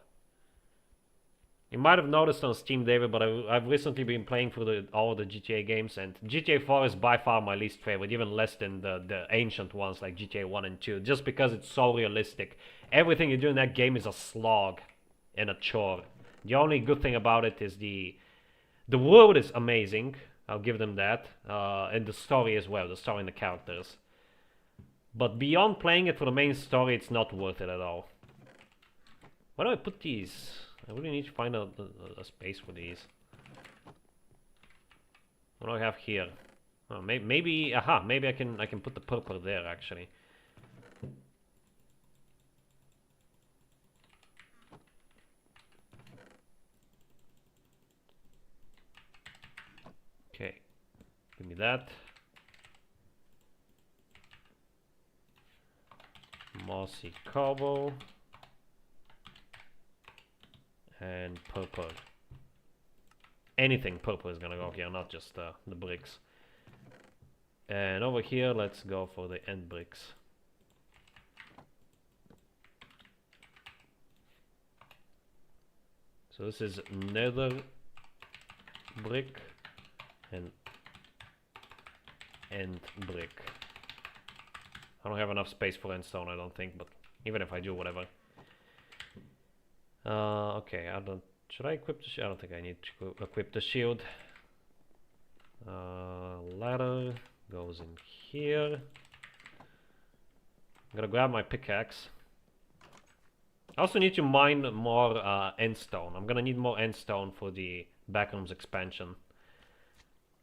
A: You might have noticed on Steam, David, but I've recently been playing through all the GTA games, and GTA 4 is by far my least favorite, even less than the ancient ones like GTA 1 and 2, just because it's so realistic. Everything you do in that game is a slog and a chore. The only good thing about it is the world is amazing, I'll give them that, and the story as well, the story and the characters. But beyond playing it for the main story, it's not worth it at all. Where do I put these? I really need to find a space for these. What do I have here? Oh, maybe, aha, maybe I can put the purple there actually. Okay, give me that. Mossy cobble. And purple. Anything purple is gonna go here, not just the bricks. And over here, let's go for the end bricks. So this is nether brick and end brick. I don't have enough space for endstone, I don't think, but even if I do, whatever. Okay, should I equip the shield? I don't think I need to equip the shield. Ladder goes in here. I'm gonna grab my pickaxe. I also need to mine more endstone. I'm gonna need more endstone for the backrooms expansion.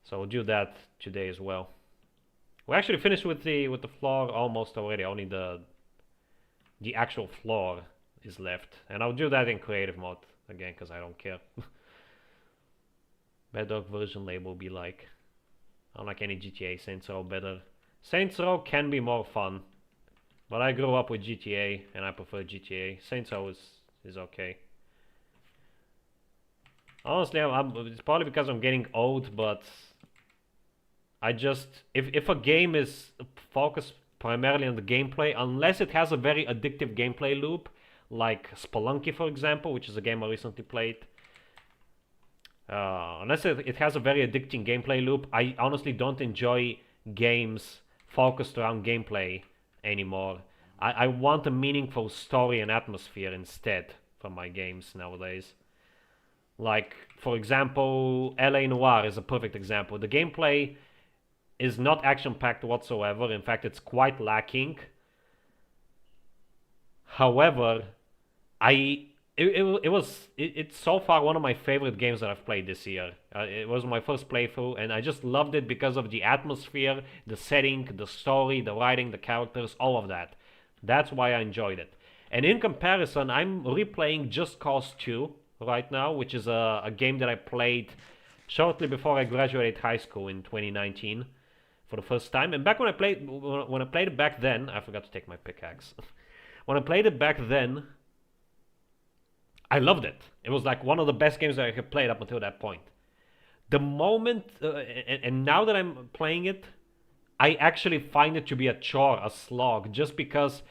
A: So we'll do that today as well. We're actually finished with the floor almost already. Only the actual floor is left, and I'll do that in creative mode again because I don't care. Bedrock version label be like, I don't like any GTA. Saints Row better. Saints Row can be more fun, but I grew up with GTA and I prefer GTA. Saints Row is okay. Honestly, it's probably because I'm getting old, but I just if a game is focused primarily on the gameplay, unless it has a very addictive gameplay loop, like Spelunky, for example, which is a game I recently played. Unless it has a very addicting gameplay loop, I honestly don't enjoy games focused around gameplay anymore. I want a meaningful story and atmosphere instead from my games nowadays. Like, for example, LA Noire is a perfect example. The gameplay is not action-packed whatsoever. In fact, it's quite lacking. However, it's so far one of my favorite games that I've played this year. It was my first playthrough, and I just loved it because of the atmosphere, the setting, the story, the writing, the characters, all of that. That's why I enjoyed it. And in comparison, I'm replaying Just Cause 2 right now, which is a game that I played shortly before I graduated high school in 2019 for the first time. And back when I played it back then, I forgot to take my pickaxe. When I played it back then, I loved it. It was like one of the best games that I had played up until that point. The moment, and now that I'm playing it, I actually find it to be a chore, a slog, just because,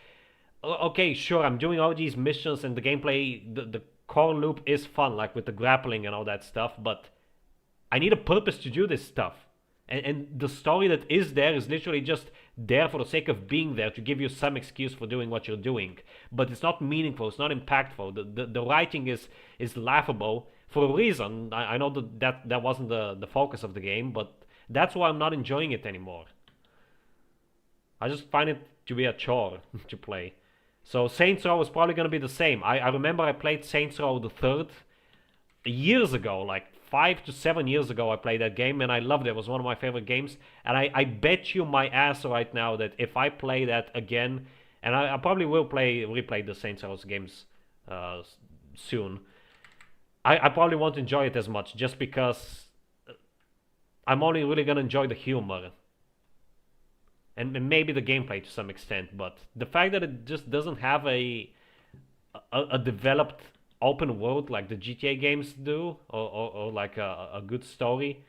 A: okay, sure, I'm doing all these missions and the gameplay, the core loop is fun, like with the grappling and all that stuff, but I need a purpose to do this stuff. And the story that is there is literally just there for the sake of being there to give you some excuse for doing what you're doing. But it's not meaningful, it's not impactful. The writing is laughable for a reason. I know that wasn't the focus of the game, but that's why I'm not enjoying it anymore. I just find it to be a chore to play. So Saints Row is probably going to be the same. I remember I played Saints Row the 3rd years ago, like 5 to 7 years ago. I played that game and I loved it. It was one of my favorite games. And I bet you my ass right now that if I play that again, and I probably will replay the Saints Row games soon, I probably won't enjoy it as much just because I'm only really going to enjoy the humor. And maybe the gameplay to some extent, but the fact that it just doesn't have a developed open world like the GTA games do, or like a good story,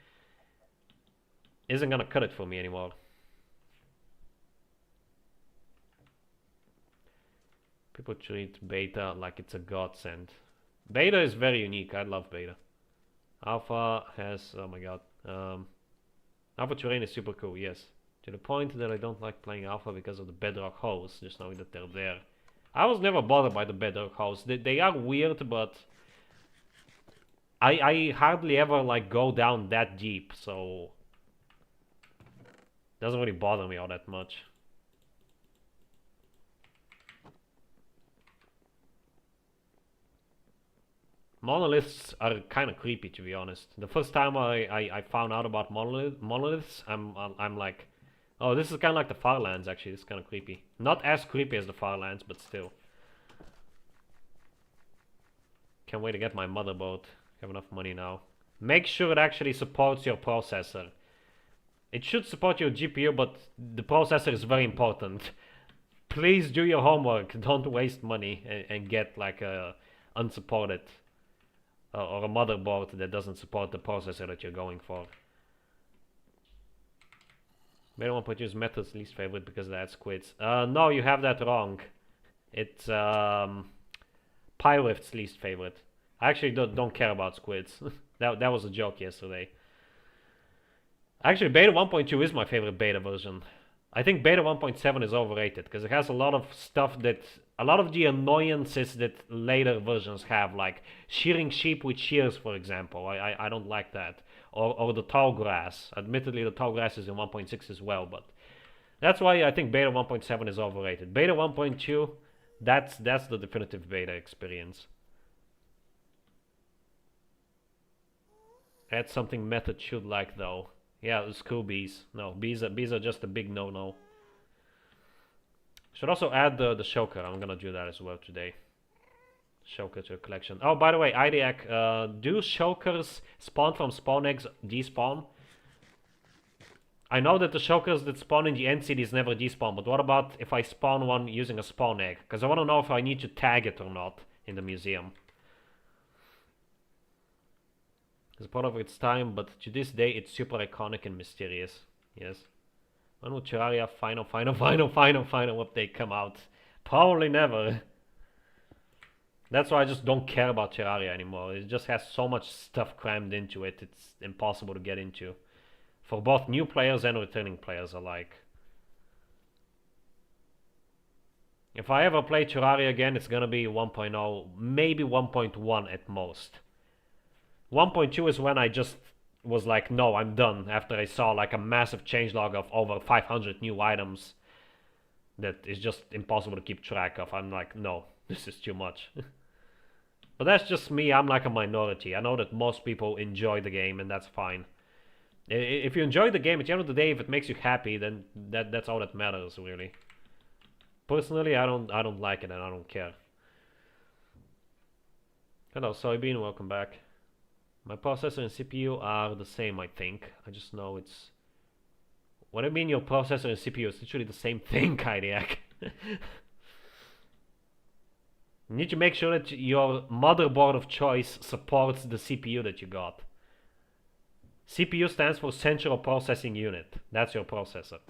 A: isn't gonna cut it for me anymore. People treat beta like it's a godsend. Beta is very unique. I love beta. Alpha has, oh my god. Alpha terrain is super cool, yes. To the point that I don't like playing Alpha because of the bedrock holes, just knowing that they're there. I was never bothered by the bedrock holes. They are weird, but I hardly ever like go down that deep, so it doesn't really bother me all that much. Monoliths are kind of creepy, to be honest. The first time I found out about monoliths, I'm like, oh, this is kind of like the Farlands, actually. This is kind of creepy. Not as creepy as the Farlands, but still. Can't wait to get my motherboard. Have enough money now. Make sure it actually supports your processor. It should support your GPU, but the processor is very important. Please do your homework. Don't waste money and get like a unsupported or a motherboard that doesn't support the processor that you're going for. Beta 1.2 is Method's least favorite because of that squids. No, you have that wrong. It's Pyrift's least favorite. I actually don't care about squids. that was a joke yesterday. Actually, Beta 1.2 is my favorite beta version. I think Beta 1.7 is overrated because it has a lot of stuff that... A lot of the annoyances that later versions have, like shearing sheep with shears, for example. I don't like that. Or the tall grass. Admittedly, the tall grass is in 1.6 as well, but... That's why I think Beta 1.7 is overrated. Beta 1.2, that's the definitive beta experience. Add something Method should like, though. Yeah, screw bees. No, bees are just a big no-no. Should also add the shulker. I'm gonna do that as well today. Shulker to a collection. Oh, by the way, IDAC, do shulkers spawn from spawn eggs despawn? I know that the shulkers that spawn in the end cities never despawn, but what about if I spawn one using a spawn egg? Because I want to know if I need to tag it or not in the museum. It's part of its time, but to this day it's super iconic and mysterious. Yes. When will Terraria final update come out? Probably never. That's why I just don't care about Terraria anymore. It just has so much stuff crammed into it, it's impossible to get into. For both new players and returning players alike. If I ever play Terraria again, it's gonna be 1.0, maybe 1.1 at most. 1.2 is when I just was like, no, I'm done, after I saw like a massive changelog of over 500 new items that is just impossible to keep track of. I'm like, no, this is too much. But that's just me. I'm like a minority. I know that most people enjoy the game, and that's fine. If you enjoy the game, at the end of the day, if it makes you happy, then that's all that matters, really. Personally, I don't like it, and I don't care. Hello, Soybean, welcome back. My processor and CPU are the same, I think. I just know it's... What do you mean your processor and CPU is literally the same thing, Kaidiak? You need to make sure that your motherboard of choice supports the CPU that you got. CPU stands for Central Processing Unit. That's your processor.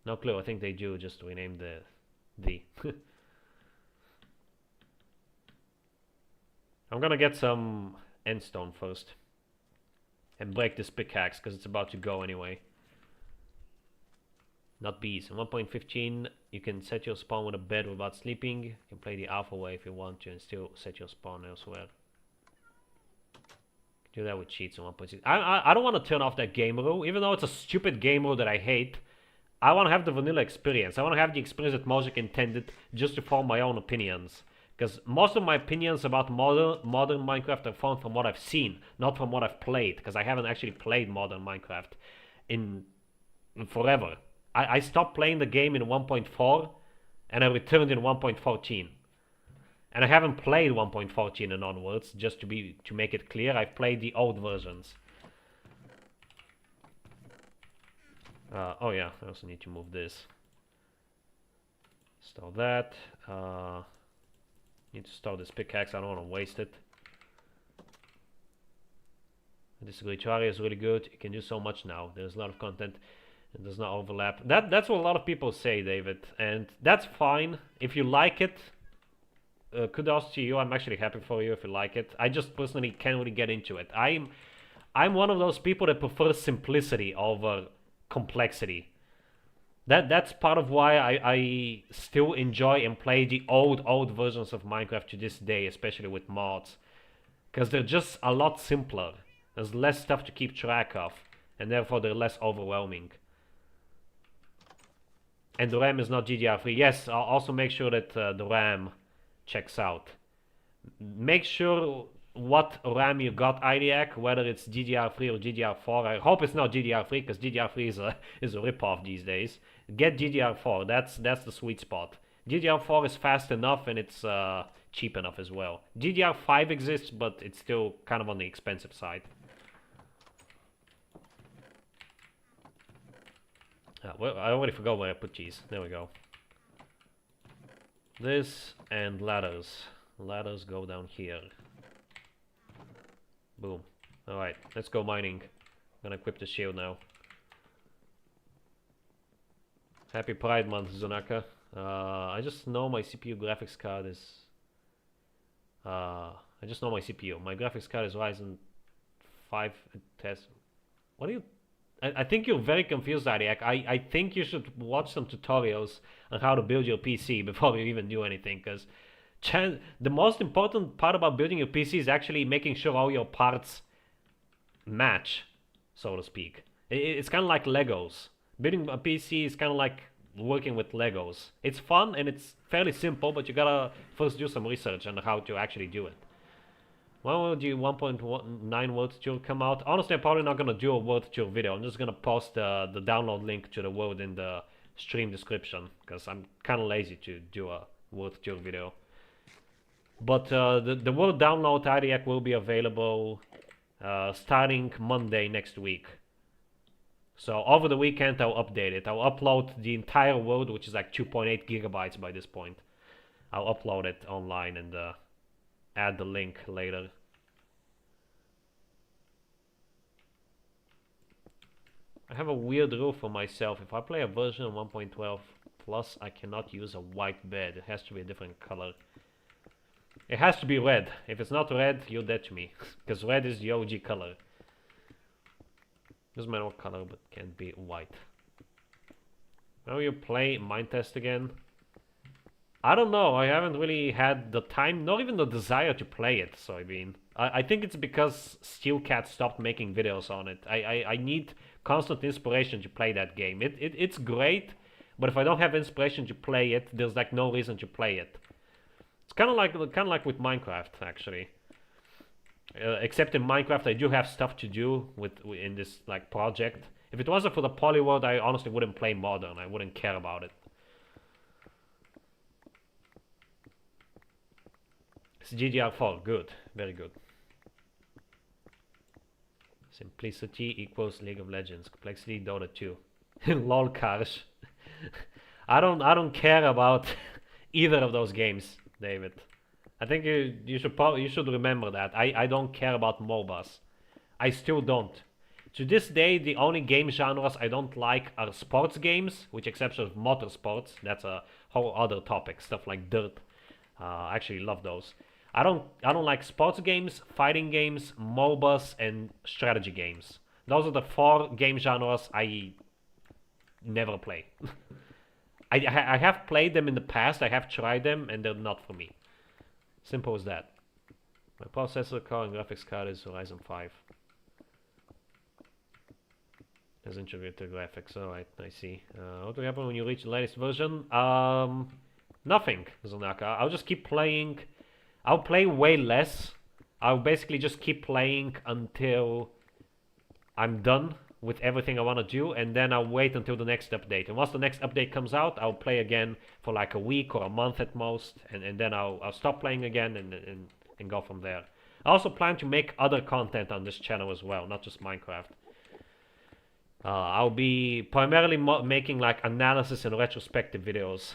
A: No clue, I think they do, just rename the D. I'm gonna get some endstone first. And break this pickaxe, because it's about to go anyway. Not bees. In 1.15, you can set your spawn with a bed without sleeping. You can play the alpha way if you want to and still set your spawn elsewhere. Do that with cheats in 1.6. I don't want to turn off that game rule, even though it's a stupid game rule that I hate. I want to have the vanilla experience. I want to have the experience that Mojang intended, just to form my own opinions. Because most of my opinions about modern Minecraft are formed from what I've seen, not from what I've played. Because I haven't actually played modern Minecraft in forever. I stopped playing the game in 1.4 and I returned in 1.14. And I haven't played 1.14 and onwards, just to make it clear. I've played the old versions. Oh yeah, I also need to move this. Store that. Need to store this pickaxe, I don't want to waste it. I disagree, Terraria is really good. You can do so much now. There's a lot of content. It does not overlap. That's what a lot of people say, David. And that's fine. If you like it, kudos to you. I'm actually happy for you if you like it. I just personally can't really get into it. I'm one of those people that prefers simplicity over complexity. That's part of why I still enjoy and play the old versions of Minecraft to this day, especially with mods, because they're just a lot simpler. There's less stuff to keep track of, and therefore they're less overwhelming. And the RAM is not GDR3. Yes, I'll also make sure that the RAM checks out. Make sure what RAM you got, IDIAC, whether it's DDR3 or DDR4. I hope it's not DDR3 because DDR3 is a ripoff these days. Get DDR4. That's the sweet spot. DDR4 is fast enough and it's cheap enough as well. DDR5 exists, but it's still kind of on the expensive side. Well, I already forgot where I put these. There we go. This and ladders. Ladders go down here. Boom. Alright, let's go mining. I'm gonna equip the shield now. Happy Pride Month, Zonaka. I just know my CPU graphics card is... I just know my CPU. My graphics card is Ryzen 5 test. What are you... I think you're very confused, Adiak. I think you should watch some tutorials on how to build your PC before you even do anything, because the most important part about building your PC is actually making sure all your parts match, so to speak. It's kind of like Legos. Building a PC is kind of like working with Legos. It's fun and it's fairly simple, but you gotta first do some research on how to actually do it. When will the 1.9 World Tour come out? Honestly, I'm probably not gonna do a World Tour video. I'm just gonna post the download link to the World in the stream description, because I'm kind of lazy to do a World Tour video. But the World download IDIAC will be available starting Monday next week. So over the weekend I'll update it. I'll upload the entire World, which is like 2.8 gigabytes by this point. I'll upload it online and add the link later. I have a weird rule for myself. If I play a version of 1.12 plus, I cannot use a white bed. It has to be a different color. It has to be red. If it's not red, you're dead to me. Because red is the OG color. Doesn't matter what color, but can't be white. Now you play Mind Test again. I don't know, I haven't really had the time, nor even the desire to play it, so I mean... I think it's because Steelcat stopped making videos on it. I need constant inspiration to play that game. It's great, but if I don't have inspiration to play it, there's like no reason to play it. It's kind of like with Minecraft, actually. Except in Minecraft I do have stuff to do in this like project. If it wasn't for the Polyworld, I honestly wouldn't play Modern. I wouldn't care about it. It's GDR4, good, very good. Simplicity equals League of Legends. Complexity Dota 2. Lol cars. I don't care about either of those games, David. I think you should remember that. I don't care about MOBAs. I still don't. To this day, the only game genres I don't like are sports games, with exception of motorsports. That's a whole other topic. Stuff like Dirt. I actually love those. I don't like sports games, fighting games, MOBAs, and strategy games. Those are the 4 game genres I never play. I have played them in the past, I have tried them, and they're not for me. Simple as that. My processor core and graphics card is Ryzen 5. Has integrated graphics, alright, I see. What will happen when you reach the latest version? Nothing, Zonaka. I'll just keep playing. I'll play way less. I'll basically just keep playing until I'm done with everything I want to do, and then I'll wait until the next update. And once the next update comes out, I'll play again for like a week or a month at most, and then I'll stop playing again and go from there. I also plan to make other content on this channel as well, not just Minecraft. I'll be primarily making like analysis and retrospective videos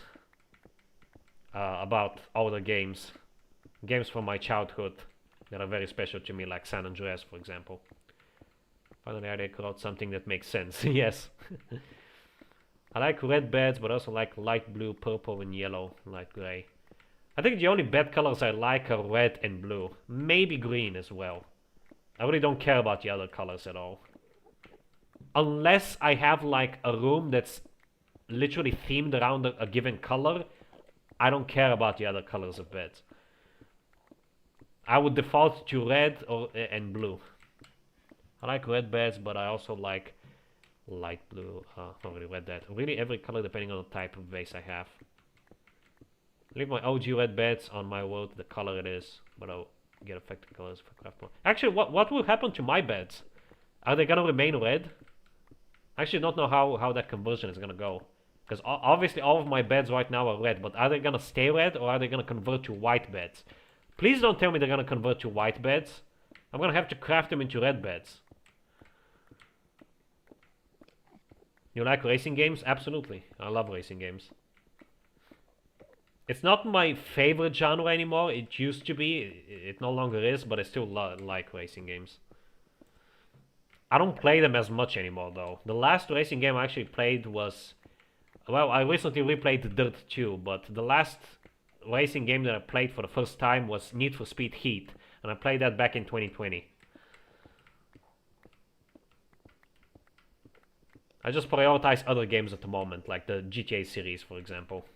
A: about older games. Games from my childhood that are very special to me, like San Andreas, for example. Finally, I wrote something that makes sense. Yes. I like red beds, but also like light blue, purple, and yellow, light gray. I think the only bad colors I like are red and blue. Maybe green as well. I really don't care about the other colors at all. Unless I have like a room that's literally themed around a given color, I don't care about the other colors of beds. I would default to red and blue. I like red beds, but I also like light blue. Not really red that. Really every color depending on the type of base I have. Leave my OG red beds on my world the color it is, but I'll get affected colors for craft more. Actually, what will happen to my beds? Are they gonna remain red? I actually don't know how that conversion is gonna go. Because obviously all of my beds right now are red, but are they gonna stay red or are they gonna convert to white beds? Please don't tell me they're gonna convert to white beds. I'm gonna have to craft them into red beds. You like racing games? Absolutely. I love racing games. It's not my favorite genre anymore. It used to be. It no longer is, but I still like racing games. I don't play them as much anymore, though. The last racing game I actually played was... Well, I recently replayed Dirt 2, but the last racing game that I played for the first time was Need for Speed Heat, and I played that back in 2020. I just prioritize other games at the moment, like the GTA series, for example.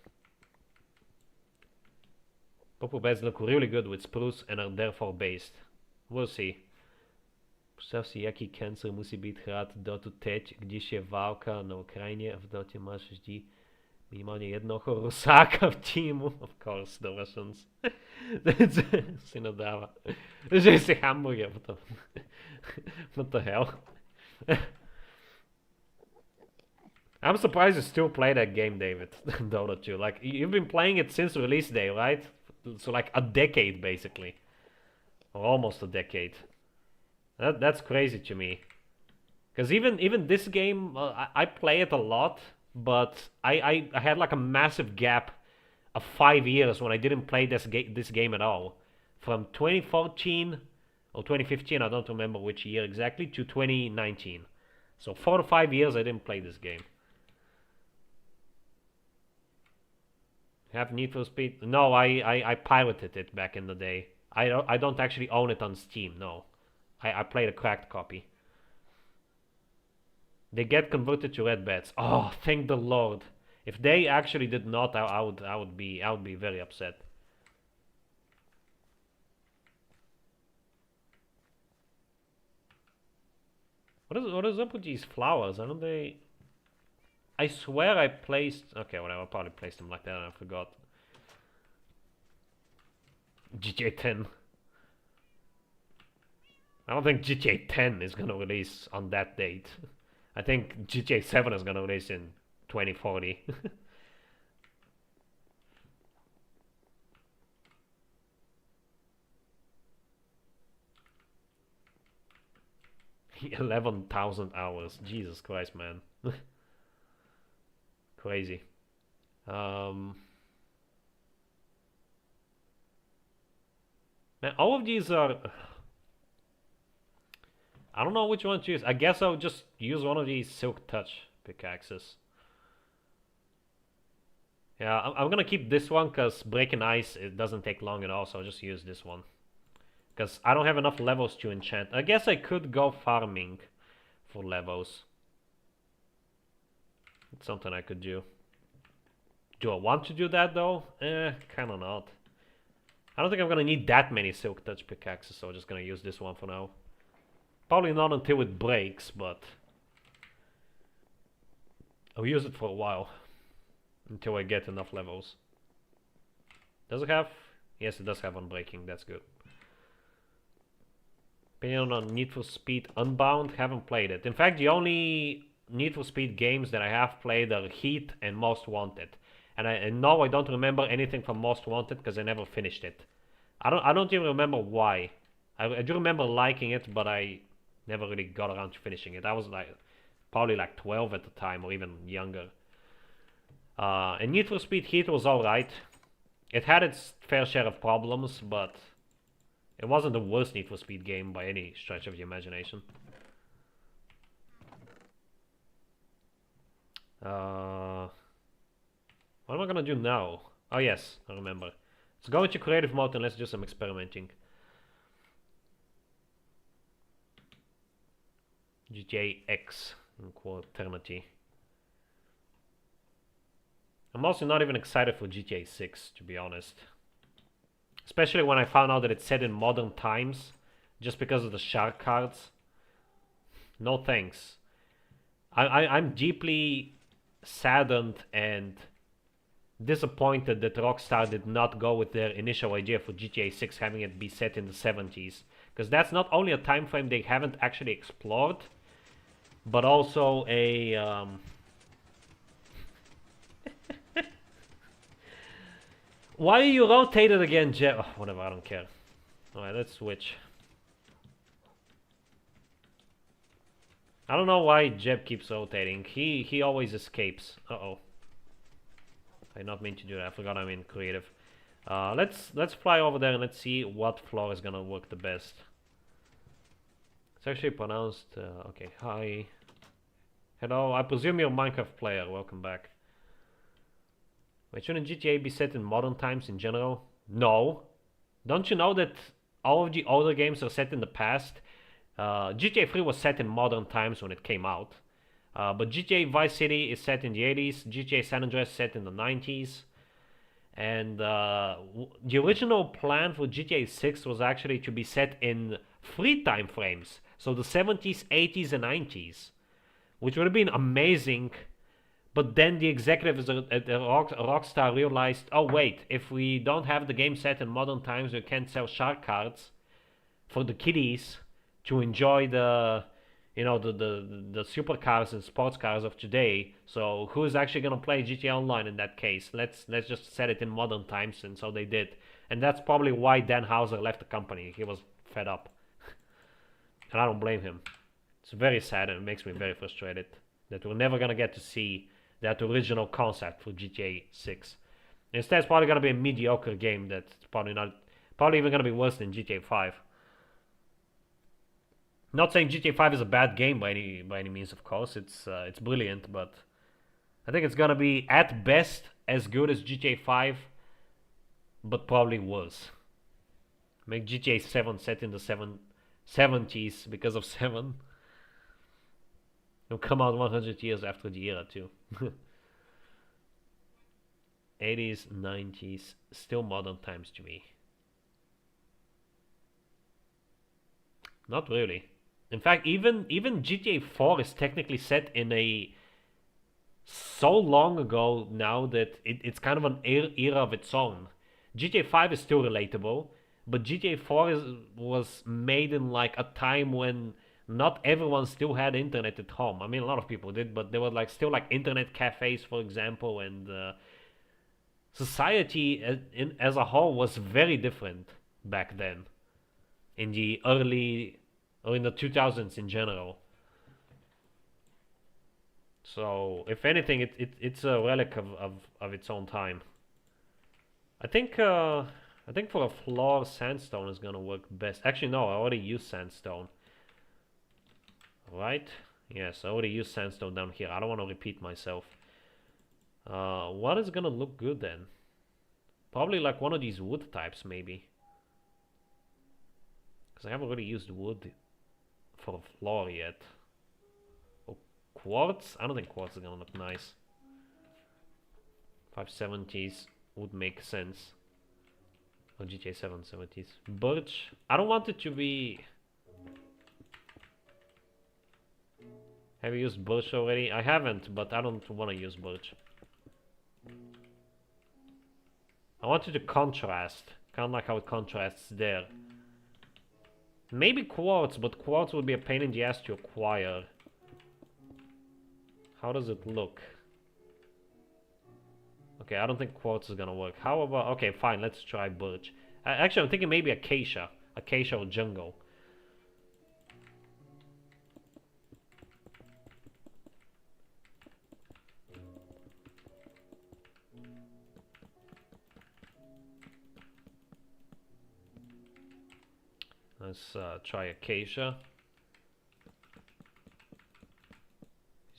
A: Purple beds look really good with spruce and are therefore based. We'll see. Przedstaw si, jaki cancer musi być hrad dotu teć, gdzie się walka na Ukrainie, a w docie masz vždy minimálně jednoho Rusáka v týmu. Of course, the Russians. Si nadáva. Že si hamburger, what the hell? I'm surprised you still play that game, David. Dota 2. Like, you've been playing it since release day, right? So like a decade, basically. Or almost a decade. That's crazy to me. Because even this game, I play it a lot, but I had like a massive gap of 5 years when I didn't play this game at all. From 2014 or 2015, I don't remember which year exactly, to 2019. So 4 to 5 years I didn't play this game. Have Need for Speed? No, I pirated it back in the day. I don't actually own it on Steam, no. I played a cracked copy. They get converted to red beds. Oh, thank the Lord. If they actually did not, I would be very upset. What is up with these flowers? Aren't they? I swear I placed... Okay, whatever, I probably placed them like that and I forgot. GTA 10. I don't think GTA 10 is gonna release on that date. I think GTA 7 is gonna release in 2040. 11,000 hours. Jesus Christ, man. Crazy. Man, all of these are... I don't know which one to use. I guess I'll just use one of these Silk Touch pickaxes. Yeah, I'm gonna keep this one because breaking ice, it doesn't take long at all, so I'll just use this one. Because I don't have enough levels to enchant. I guess I could go farming for levels. It's something I could do. Do I want to do that though? Kinda not. I don't think I'm gonna need that many Silk Touch pickaxes, so I'm just gonna use this one for now. Probably not until it breaks, but I'll use it for a while. Until I get enough levels. Does it have? Yes, it does have unbreaking, that's good. Opinion on Need for Speed Unbound? Haven't played it. In fact, the only Need for Speed games that I have played are Heat and Most Wanted. And no, I don't remember anything from Most Wanted because I never finished it. I don't even remember why. I do remember liking it, but I never really got around to finishing it. I was like probably like 12 at the time or even younger. And Need for Speed Heat was alright. It had its fair share of problems, but it wasn't the worst Need for Speed game by any stretch of the imagination. What am I gonna do now? Oh yes, I remember. Let's go into creative mode and let's do some experimenting. GTA X in quaternity. I'm also not even excited for GTA 6, to be honest. Especially when I found out that it's set in modern times, just because of the shark cards. No thanks. I'm deeply saddened and disappointed that Rockstar did not go with their initial idea for GTA 6 having it be set in the 70s. Because that's not only a time frame they haven't actually explored, but also a... Why are you rotated again, Jeff? Oh, whatever, I don't care. Alright, let's switch. I don't know why Jeb keeps rotating. He always escapes. Uh-oh. I did not mean to do that. I forgot I'm in creative. Let's fly over there and let's see what floor is gonna work the best. It's actually pronounced... okay, hi. Hello, I presume you're a Minecraft player. Welcome back. Wait, shouldn't GTA be set in modern times in general? No. Don't you know that all of the older games are set in the past? GTA 3 was set in modern times when it came out. But GTA Vice City is set in the 80s. GTA San Andreas is set in the 90s. And the original plan for GTA 6 was actually to be set in 3 time frames. So the 70s, 80s, and 90s. Which would have been amazing. But then the executives at Rockstar realized, oh wait, if we don't have the game set in modern times, we can't sell shark cards for the kiddies to enjoy the supercars and sports cars of today. So who's actually gonna play GTA Online in that case? Let's just set it in modern times, and so they did. And that's probably why Dan Houser left the company. He was fed up. And I don't blame him. It's very sad and it makes me very frustrated that we're never gonna get to see that original concept for GTA 6. Instead, it's probably gonna be a mediocre game that's probably even gonna be worse than GTA 5. Not saying GTA 5 is a bad game by any means, of course. It's brilliant, but I think it's gonna be at best as good as GTA 5, but probably worse. Make GTA 7 set in the 70s because of 7. It'll come out 100 years after the era too. 80s, 90s, still modern times to me. Not really. In fact, even GTA 4 is technically set in a so long ago now that it's kind of an era of its own. GTA 5 is still relatable, but GTA 4 was made in like a time when not everyone still had internet at home. I mean, a lot of people did, but there were like still like internet cafes, for example, and society as a whole was very different back then. In the early, or in the 2000s in general. So, if anything, it's a relic of its own time. I think for a floor, sandstone is gonna work best. Actually, no, I already used sandstone. Right? Yes, I already used sandstone down here. I don't want to repeat myself. What is gonna look good then? Probably like one of these wood types, maybe. Because I haven't really used wood for a floor yet. Oh, quartz? I don't think quartz is gonna look nice. 570s would make sense. Or GTA 770s. Birch? I don't want it to be... Have you used birch already? I haven't, but I don't want to use birch. I want it to contrast. Kind of like how it contrasts there. Maybe quartz, but quartz would be a pain in the ass to acquire. How does it look? Okay, I don't think quartz is gonna work. How about... Okay, fine, let's try birch. Actually, I'm thinking maybe acacia. Acacia or jungle. Let's try acacia.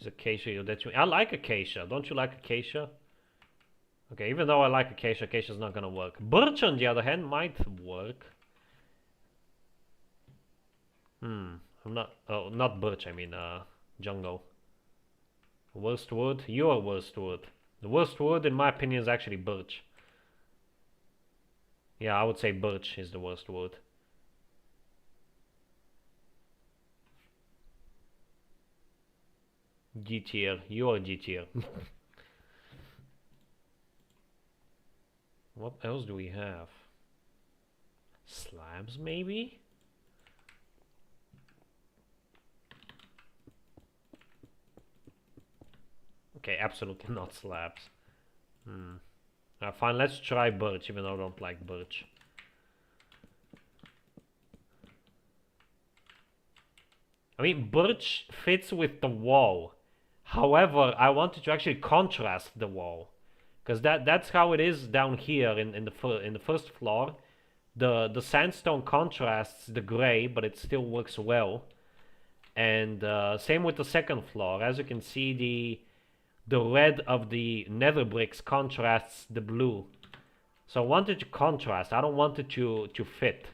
A: Is acacia that you... I like acacia. Don't you like acacia? Okay, even though I like acacia, acacia's not gonna work. Birch, on the other hand, might work. I'm not... Oh, not birch, I mean, jungle. Worst wood? Your worst wood. The worst wood, in my opinion, is actually birch. Yeah, I would say birch is the worst wood. G tier. You are G tier. What else do we have? Slabs, maybe? Okay, absolutely not slabs. Fine, let's try birch, even though I don't like birch. I mean, birch fits with the wall. However, I wanted to actually contrast the wall. Because that's how it is down here in the first floor. The sandstone contrasts the gray, but it still works well. And same with the second floor. As you can see, the red of the nether bricks contrasts the blue. So I wanted to contrast. I don't want it to fit.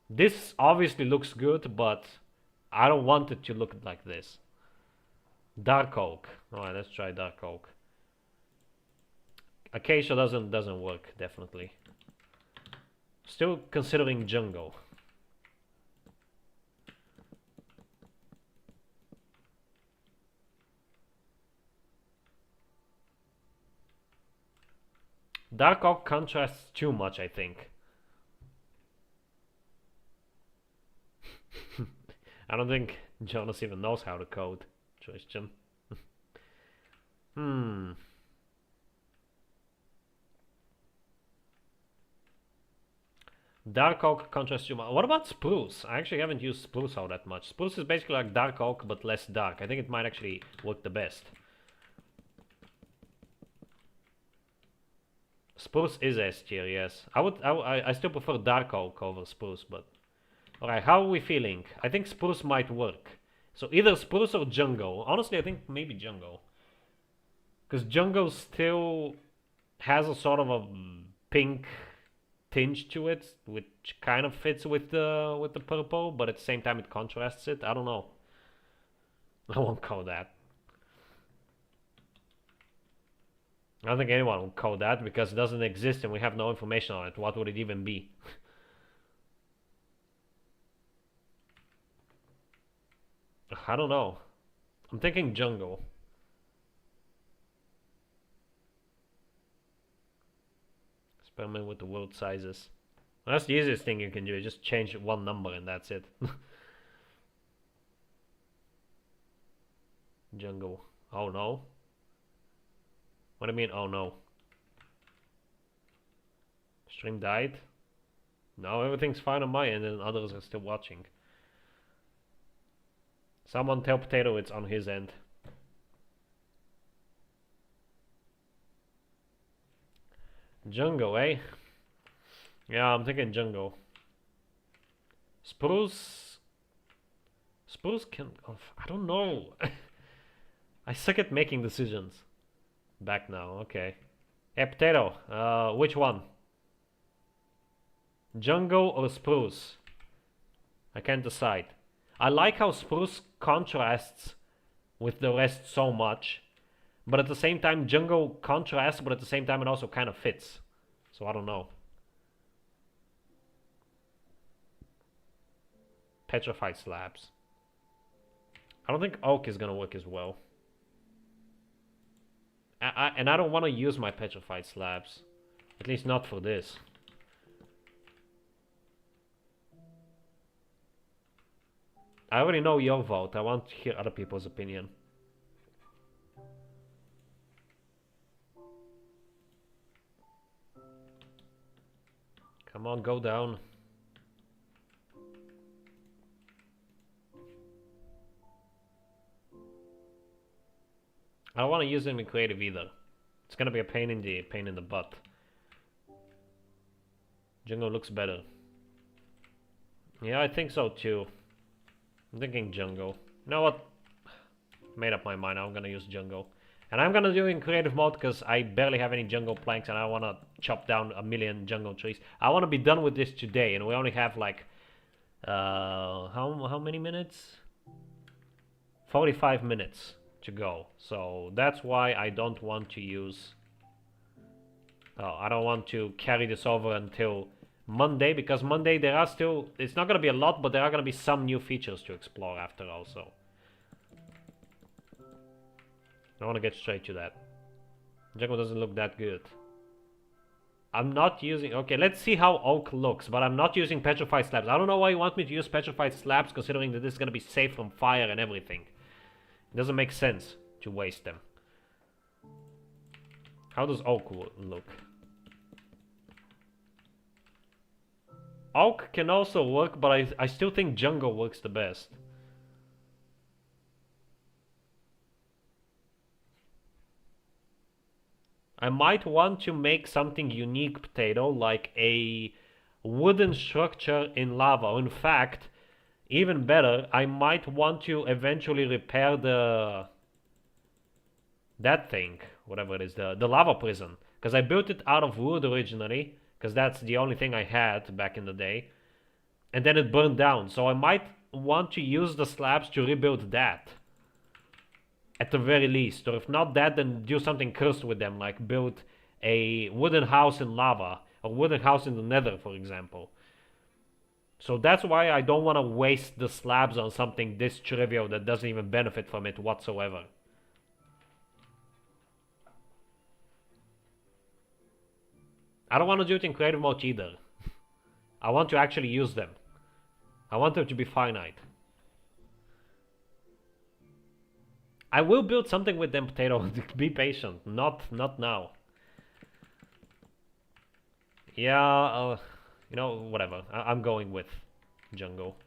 A: This obviously looks good, but I don't want it to look like this. Dark oak. Alright, let's try dark oak. Acacia doesn't work, definitely. Still considering jungle. Dark oak contrasts too much, I think. I don't think Jonas even knows how to code. Christian. Dark oak contrasts too much. What about spruce? I actually haven't used spruce all that much. Spruce is basically like dark oak, but less dark. I think it might actually work the best. Spruce is S tier, yes. I still prefer dark oak over spruce, but... Alright, how are we feeling? I think spruce might work. So either spruce or jungle. Honestly, I think maybe jungle. Because jungle still has a sort of a pink tinge to it, which kind of fits with the purple, but at the same time it contrasts it. I don't know. I won't call that. I don't think anyone would call that because it doesn't exist and we have no information on it. What would it even be? I don't know. I'm thinking jungle. Experiment with the world sizes. That's the easiest thing you can do. Just change one number and that's it. Jungle. Oh no. What do you mean, oh no? Stream died? No, everything's fine on my end and others are still watching. Someone tell Potato it's on his end. Jungle, eh? Yeah, I'm thinking jungle. Spruce... Spruce can... Oh, I don't know. I suck at making decisions. Back now, okay. Hey, Potato, which one? Jungle or spruce? I can't decide. I like how spruce contrasts with the rest so much, but at the same time jungle contrasts, but at the same time it also kind of fits. So I don't know. Petrified slabs. I don't think oak is gonna work as well. And I don't want to use my petrified slabs. At least not for this. I already know your vote. I want to hear other people's opinion. Come on, go down. I don't want to use them in creative either. It's gonna be a pain in the butt. Jungle looks better. Yeah, I think so too. I'm thinking jungle. You know what? Made up my mind. I'm gonna use jungle. And I'm gonna do it in creative mode because I barely have any jungle planks and I wanna chop down a million jungle trees. I wanna be done with this today, and we only have like how many minutes? 45 minutes to go. So that's why I don't want to use I don't want to carry this over until Monday, because Monday there are still, it's not gonna be a lot, but there are gonna be some new features to explore after also. I want to get straight to that. Jungle doesn't look that good. I'm not using... Okay, let's see how oak looks, but I'm not using petrified slabs. I don't know why you want me to use petrified slabs, considering that this is going to be safe from fire and everything. It doesn't make sense to waste them. How does oak look? Oak can also work, but I still think jungle works the best. I might want to make something unique, Potato, like a wooden structure in lava. In fact, even better, I might want to eventually repair that thing, whatever it is, the lava prison. Because I built it out of wood originally, because that's the only thing I had back in the day. And then it burned down, so I might want to use the slabs to rebuild that. At the very least, or if not that, then do something cursed with them, like build a wooden house in lava, a wooden house in the nether, for example. So that's why I don't want to waste the slabs on something this trivial that doesn't even benefit from it whatsoever. I don't want to do it in creative mode either. I want to actually use them. I want them to be finite. I will build something with them, Potato. Be patient. Not now. Yeah, you know, whatever. I'm going with jungle.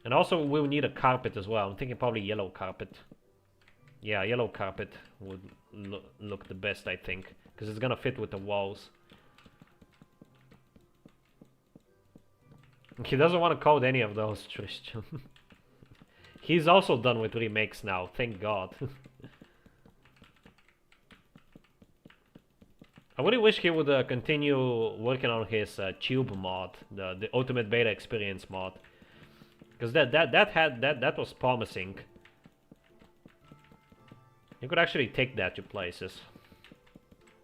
A: And also we'll need a carpet as well. I'm thinking probably yellow carpet. Yeah, yellow carpet would look the best, I think. Because it's gonna fit with the walls. He doesn't want to code any of those, Tristan. He's also done with remakes now, thank God. I really wish he would continue working on his tube mod, the Ultimate Beta Experience mod, because that was promising. You could actually take that to places,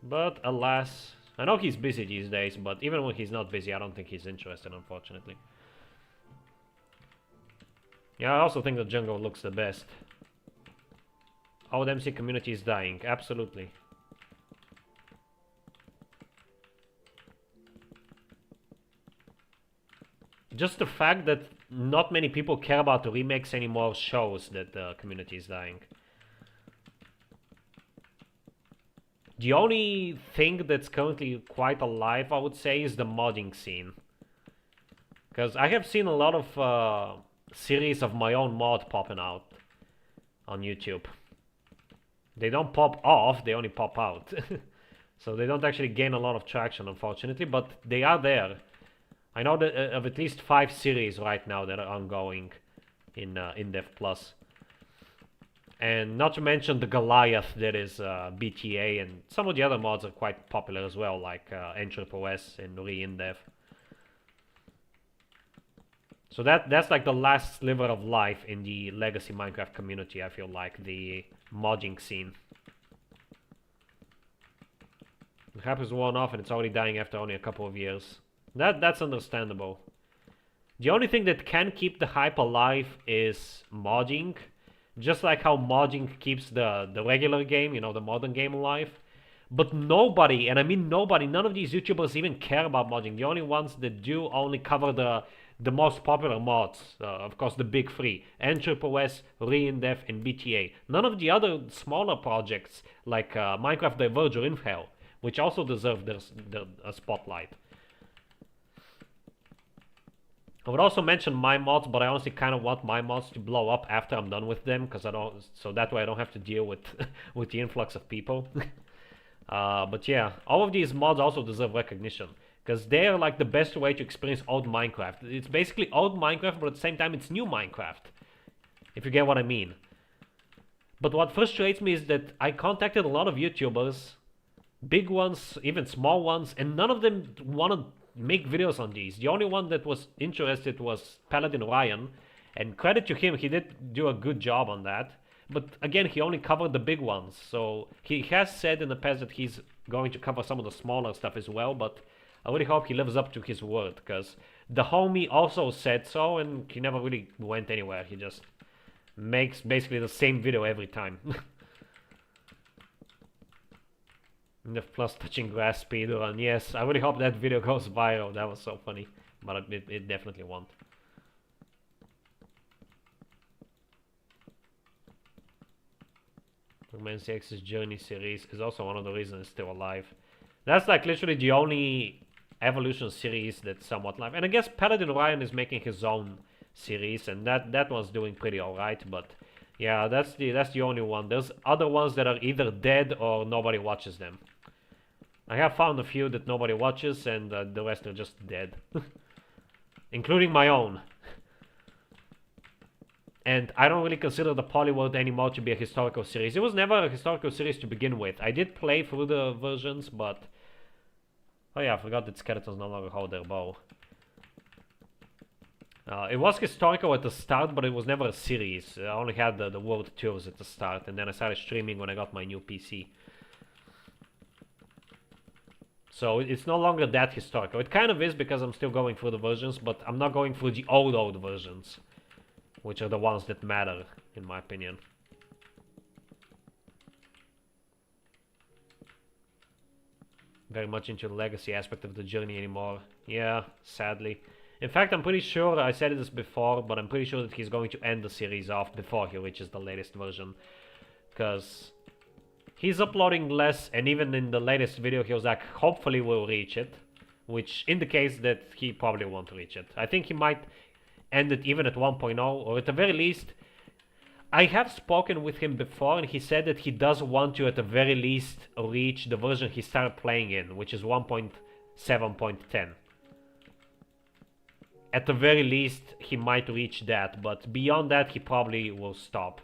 A: but alas, I know he's busy these days. But even when he's not busy, I don't think he's interested, unfortunately. Yeah, I also think the jungle looks the best. Oh, the MC community is dying. Absolutely. Just the fact that not many people care about the remakes anymore shows that the community is dying. The only thing that's currently quite alive, I would say, is the modding scene. Because I have seen a lot of series of my own mod popping out on YouTube. They don't pop off, they only pop out. So they don't actually gain a lot of traction, unfortunately, but they are there. I know that of at least 5 series right now that are ongoing in Dev Plus. And not to mention the Goliath that is BTA, and some of the other mods are quite popular as well, like NOS and Re-InDev. So that's like the last sliver of life in the legacy Minecraft community, I feel like, the modding scene. The hype is worn off and it's already dying after only a couple of years. That's understandable. The only thing that can keep the hype alive is modding. Just like how modding keeps the regular game, you know, the modern game alive. But nobody, and I mean nobody, none of these YouTubers even care about modding. The only ones that do only cover the most popular mods, of course the big 3, NOS, Re-InDev, and BTA. None of the other smaller projects like Minecraft Diverge or Infhell, which also deserve a spotlight. I would also mention my mods, but I honestly kind of want my mods to blow up after I'm done with them, because so that way I don't have to deal with with the influx of people. But yeah, all of these mods also deserve recognition, because they're like the best way to experience old Minecraft. It's basically old Minecraft, but at the same time it's new Minecraft, if you get what I mean. But what frustrates me is that I contacted a lot of YouTubers, big ones, even small ones, and none of them want to make videos on these. The only one that was interested was Paladin Ryan, and credit to him, he did do a good job on that. But again, he only covered the big ones, so he has said in the past that he's going to cover some of the smaller stuff as well, but I really hope he lives up to his word, because the homie also said so, and he never really went anywhere. He just makes basically the same video every time. The plus touching grass speedrun. Yes, I really hope that video goes viral. That was so funny, but it definitely won't. Roman CX's Journey series is also one of the reasons it's still alive. That's like literally the only Evolution series that's somewhat live. And I guess Paladin Ryan is making his own series, and that one's doing pretty alright, but yeah, that's the only one. There's other ones that are either dead or nobody watches them. I have found a few that nobody watches, and the rest are just dead. Including my own. And I don't really consider the Polyworld anymore to be a historical series. It was never a historical series to begin with. I did play through the versions, but... Oh yeah, I forgot that skeletons no longer hold their bow. It was historical at the start, but it was never a series. I only had the world tours at the start, and then I started streaming when I got my new PC. So it's no longer that historical. It kind of is because I'm still going through the versions, but I'm not going through the old versions, which are the ones that matter, in my opinion. Very much into the legacy aspect of the journey anymore. Yeah, sadly. In fact, I'm pretty sure, I said this before, but I'm pretty sure that he's going to end the series off before he reaches the latest version. Because he's uploading less, and even in the latest video he was like, hopefully we'll reach it. Which indicates that he probably won't reach it. I think he might end it even at 1.0, or at the very least... I have spoken with him before, and he said that he does want to, at the very least, reach the version he started playing in, which is 1.7.10. At the very least, he might reach that, but beyond that, he probably will stop.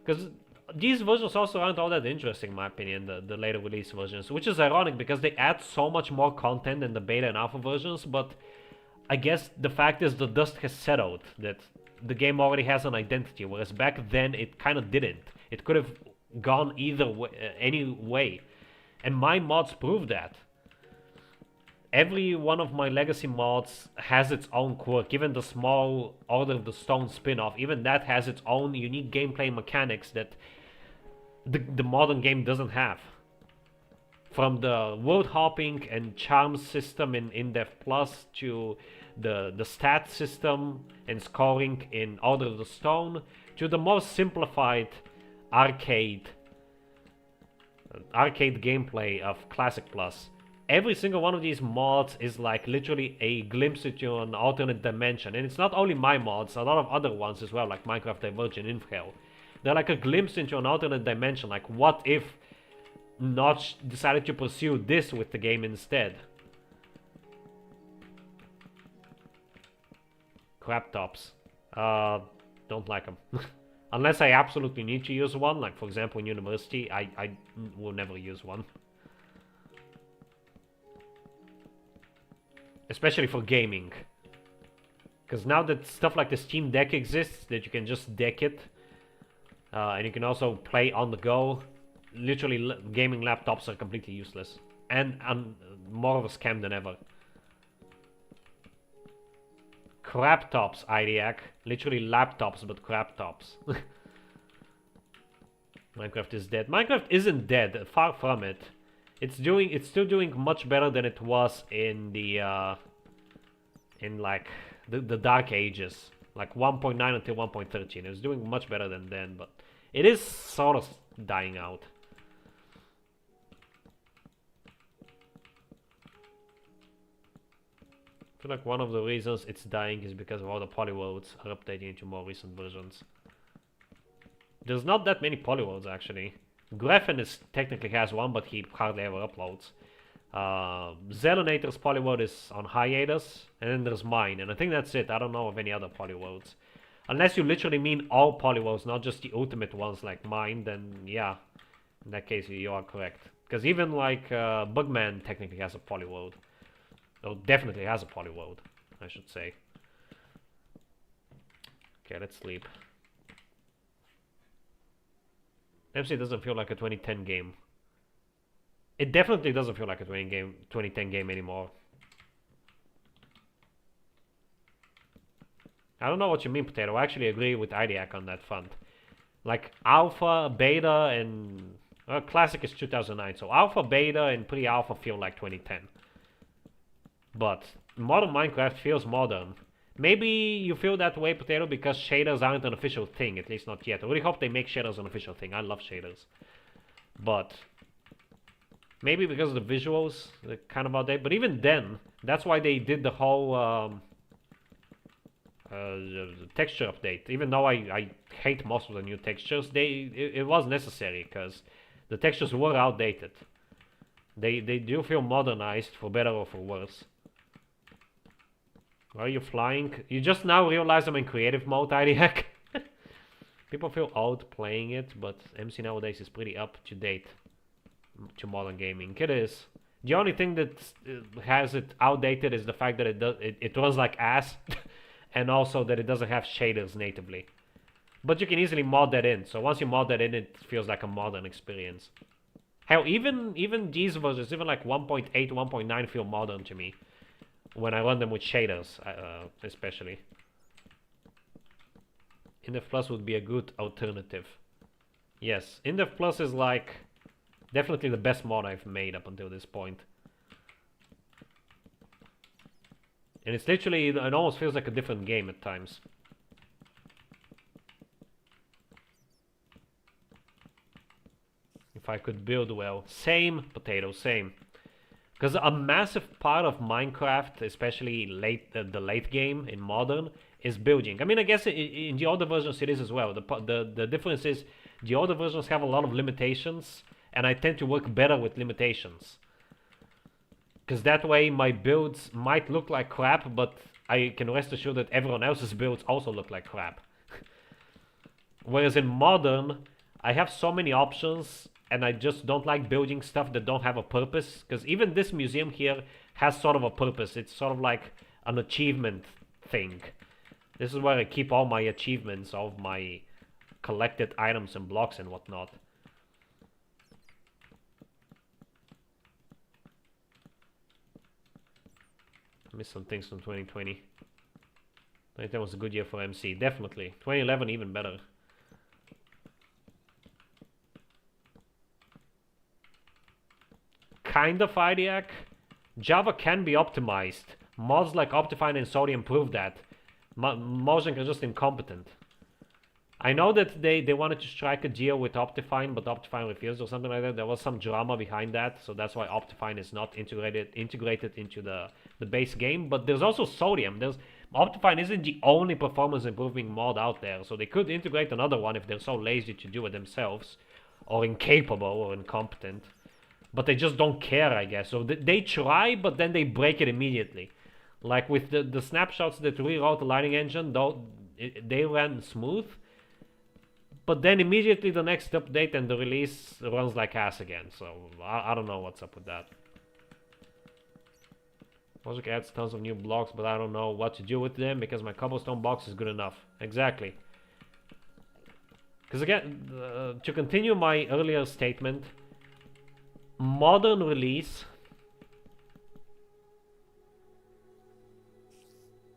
A: Because these versions also aren't all that interesting, in my opinion, the later release versions, which is ironic because they add so much more content than the beta and alpha versions, but I guess the fact is the dust has settled, that the game already has an identity, whereas back then it kind of didn't. It could have gone either way, any way, and my mods prove that. Every one of my legacy mods has its own quirk. Even the small Order of the Stone spin-off, even that has its own unique gameplay mechanics that the modern game doesn't have. From the world hopping and charm system in In-Depth Plus to the stat system and scoring in Order of the Stone to the more simplified arcade gameplay of Classic Plus. Every single one of these mods is like literally a glimpse into an alternate dimension, and it's not only my mods, a lot of other ones as well, like Minecraft Divergent, Infhell. They're like a glimpse into an alternate dimension, like what if Notch decided to pursue this with the game instead. Crap tops. Don't like them. Unless I absolutely need to use one, like for example in university, I will never use one. Especially for gaming. Because now that stuff like the Steam Deck exists, that you can just deck it, and you can also play on the go, literally gaming laptops are completely useless. And more of a scam than ever. Crap tops, IDIAC. Literally laptops, but crap tops. Minecraft is dead. Minecraft isn't dead, far from it. It's still doing much better than it was in the like the dark ages, like 1.9 until 1.13. It was doing much better than then, but it is sort of dying out. I feel like one of the reasons it's dying is because of all the polyworlds are updating into more recent versions. There's not that many polyworlds actually. Greffen technically has one, but he hardly ever uploads. Zelenator's Polyworld is on hiatus, and then there's mine, and I think that's it. I don't know of any other Polyworlds. Unless you literally mean all polyworlds, not just the ultimate ones like mine, then yeah, in that case you are correct. Because even like Bugman technically has a polyworld. Or definitely has a polyworld, I should say. Okay, let's sleep. MC doesn't feel like a 2010 game. It definitely doesn't feel like a 2010 game anymore. I don't know what you mean, Potato. I actually agree with IDIAC on that front. Like Alpha, Beta, and Classic is 2009, so Alpha, Beta, and Pre-Alpha feel like 2010. But modern Minecraft feels modern. Maybe you feel that way, Potato, because shaders aren't an official thing, at least not yet. I really hope they make shaders an official thing. I love shaders. But maybe because of the visuals, they're kind of outdated. But even then, that's why they did the whole texture update. Even though I hate most of the new textures, it was necessary because the textures were outdated. They do feel modernized, for better or for worse. Why are you flying? You just now realize I'm in creative mode, IDHack. People feel old playing it, but MC nowadays is pretty up to date to modern gaming. It is. The only thing that has it outdated is the fact that it runs like ass, and also that it doesn't have shaders natively. But you can easily mod that in. So once you mod that in, it feels like a modern experience. Hell, even these versions, even like 1.8, 1.9 feel modern to me when I run them with shaders, especially. IndevPlus Plus would be a good alternative. Yes, IndevPlus Plus is like definitely the best mod I've made up until this point. And it's literally, it almost feels like a different game at times. If I could build well. Same, Potato, same. Because a massive part of Minecraft, especially the late game in modern, is building. I mean, I guess in the older versions it is as well. The difference is the older versions have a lot of limitations, and I tend to work better with limitations. Because that way my builds might look like crap, but I can rest assured that everyone else's builds also look like crap. Whereas in modern, I have so many options, and I just don't like building stuff that don't have a purpose. Because even this museum here has sort of a purpose. It's sort of like an achievement thing. This is where I keep all my achievements of my collected items and blocks and whatnot. I missed some things from 2020. 2010 was a good year for MC, definitely. 2011 even better. Kind of IDIAC. Java can be optimized. Mods like Optifine and Sodium prove that. Mojang are just incompetent. I know that they wanted to strike a deal with Optifine, but Optifine refused or something like that. There was some drama behind that, so that's why Optifine is not integrated into the base game. But there's also Sodium. Optifine isn't the only performance improving mod out there, so they could integrate another one if they're so lazy to do it themselves, or incapable or incompetent. But they just don't care, I guess. So they try, but then they break it immediately. Like with the snapshots that rewrote the Lightning Engine, though they ran smooth. But then immediately the next update and the release runs like ass again. So I don't know what's up with that. Logic adds tons of new blocks, but I don't know what to do with them because my cobblestone box is good enough. Exactly. Because again, to continue my earlier statement, modern release...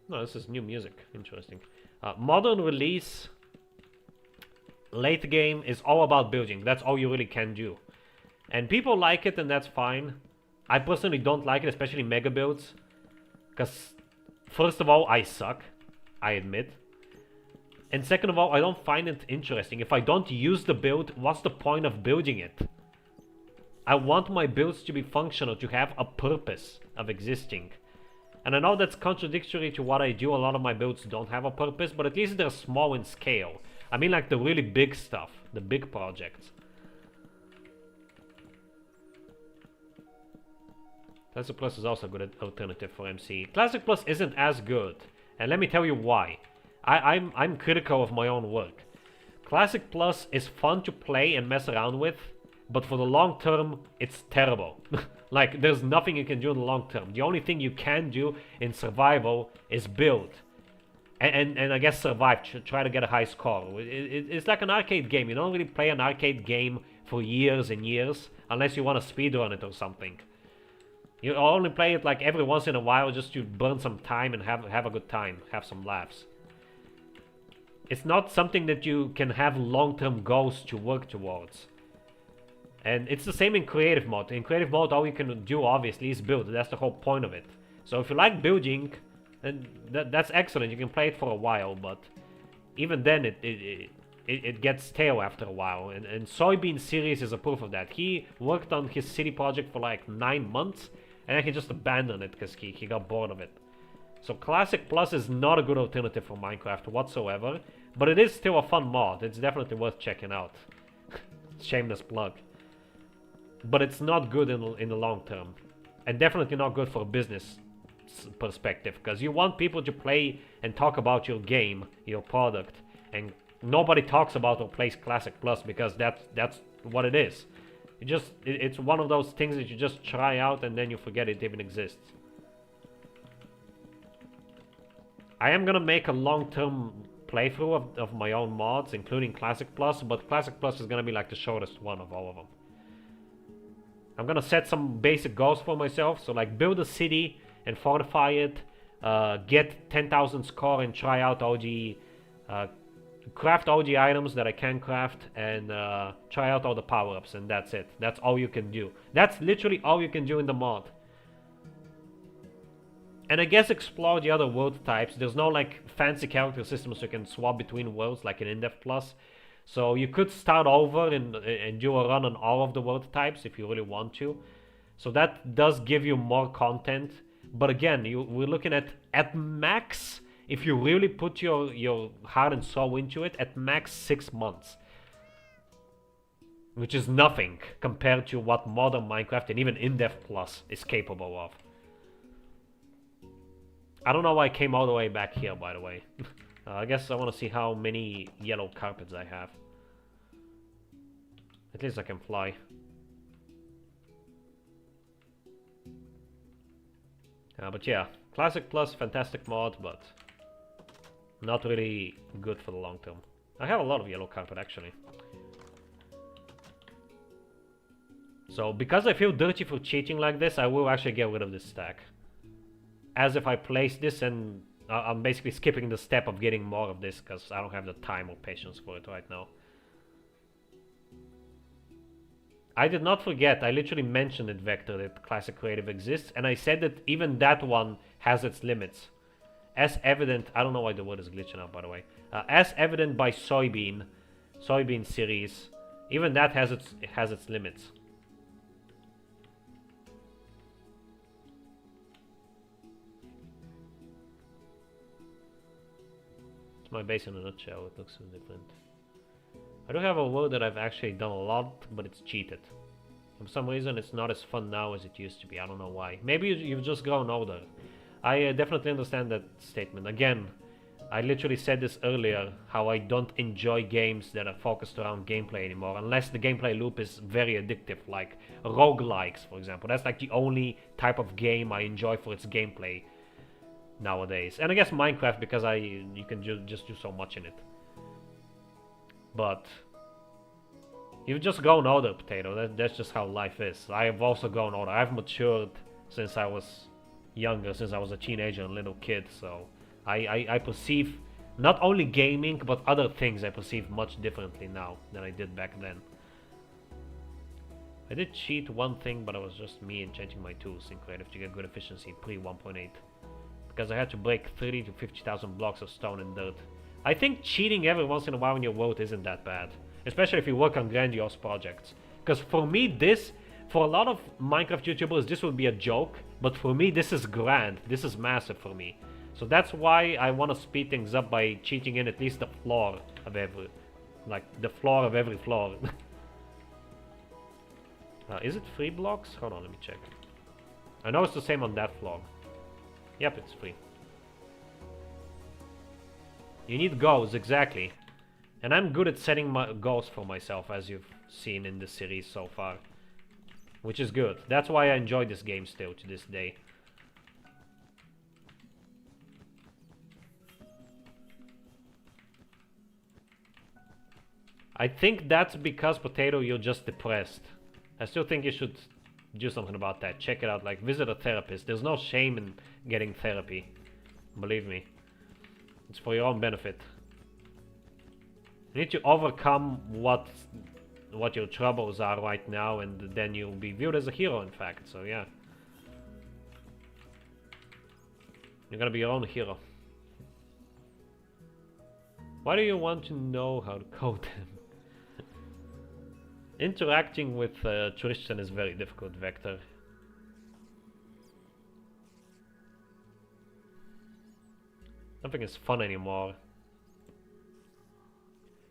A: No, this is new music. Interesting. Modern release... Late game is all about building. That's all you really can do. And people like it, and that's fine. I personally don't like it, especially mega builds. Because, first of all, I suck. I admit. And second of all, I don't find it interesting. If I don't use the build, what's the point of building it? I want my builds to be functional, to have a purpose of existing. And I know that's contradictory to what I do. A lot of my builds don't have a purpose, but at least they're small in scale. I mean like the really big stuff, the big projects. Classic Plus is also a good alternative for MC. Classic Plus isn't as good, and let me tell you why. I'm critical of my own work. Classic Plus is fun to play and mess around with, but for the long term, it's terrible. Like, there's nothing you can do in the long term. The only thing you can do in survival is build. And I guess survive, try to get a high score. It's like an arcade game. You don't really play an arcade game for years and years, unless you want to speedrun it or something. You only play it like every once in a while just to burn some time and have a good time, have some laughs. It's not something that you can have long-term goals to work towards. And it's the same in creative mode. In creative mode, all you can do, obviously, is build. That's the whole point of it. So if you like building, then that's excellent. You can play it for a while, but even then, it gets stale after a while. And Soybean series is a proof of that. He worked on his city project for like 9 months, and then he just abandoned it because he got bored of it. So Classic Plus is not a good alternative for Minecraft whatsoever, but it is still a fun mod. It's definitely worth checking out. Shameless plug. But it's not good in the long term, and definitely not good for a business perspective, because you want people to play and talk about your game, your product, and nobody talks about or plays Classic Plus because that's what it is. It's one of those things that you just try out and then you forget it even exists. I am gonna make a long-term playthrough of my own mods, including Classic Plus, but Classic Plus is gonna be like the shortest one of all of them. I'm gonna set some basic goals for myself, so like build a city and fortify it, get 10,000 score and try out all the, craft all the items that I can craft, and try out all the power-ups, and that's it. That's all you can do. That's literally all you can do in the mod. And I guess explore the other world types. There's no like fancy character systems so you can swap between worlds like in In-Depth Plus. So you could start over and do a run on all of the world types if you really want to. So that does give you more content. But again, we're looking at max, if you really put your heart and soul into it, at max 6 months. Which is nothing compared to what modern Minecraft and even In-Depth Plus is capable of. I don't know why I came all the way back here, by the way. I guess I want to see how many yellow carpets I have. At least I can fly. But yeah, Classic Plus, fantastic mod, but not really good for the long term. I have a lot of yellow carpet, actually. So, because I feel dirty for cheating like this, I will actually get rid of this stack. As if I place this and I'm basically skipping the step of getting more of this because I don't have the time or patience for it right now. I did not forget, I literally mentioned it, Vector, that Classic Creative exists, and I said that even that one has its limits. As evident, I don't know why the word is glitching out, by the way. As evident by Soybean series, even that has its limits. It's my base in a nutshell, it looks so different. I do have a world that I've actually done a lot, but it's cheated. For some reason it's not as fun now as it used to be, I don't know why. Maybe you've just grown older. I definitely understand that statement. Again, I literally said this earlier, how I don't enjoy games that are focused around gameplay anymore, unless the gameplay loop is very addictive, like roguelikes, for example. That's like the only type of game I enjoy for its gameplay nowadays. And I guess Minecraft, because you can just do so much in it. But you've just grown older, Potato. That's just how life is. I have also grown older. I've matured since I was younger, since I was a teenager and a little kid. So I perceive not only gaming, but other things I perceive much differently now than I did back then. I did cheat one thing, but it was just me enchanting my tools in creative to get good efficiency pre 1.8. Because I had to break 30 to 50,000 blocks of stone and dirt. I think cheating every once in a while in your world isn't that bad. Especially if you work on grandiose projects. Because for me for a lot of Minecraft YouTubers this would be a joke. But for me this is grand. This is massive for me. So that's why I want to speed things up by cheating in at least the floor of every... Like the floor of every floor. Is it 3 blocks? Hold on, let me check. I know it's the same on that floor. Yep, it's free. You need goals, exactly. And I'm good at setting my goals for myself, as you've seen in the series so far. Which is good. That's why I enjoy this game still to this day. I think that's because, Potato, you're just depressed. I still think you should do something about that. Check it out, like visit a therapist. There's no shame in getting therapy. Believe me. It's for your own benefit. You need to overcome what your troubles are right now, and then you'll be viewed as a hero, in fact. So yeah. You're gonna be your own hero. Why do you want to know how to code them? Interacting with Tristan is very difficult, Vector. Nothing is fun anymore.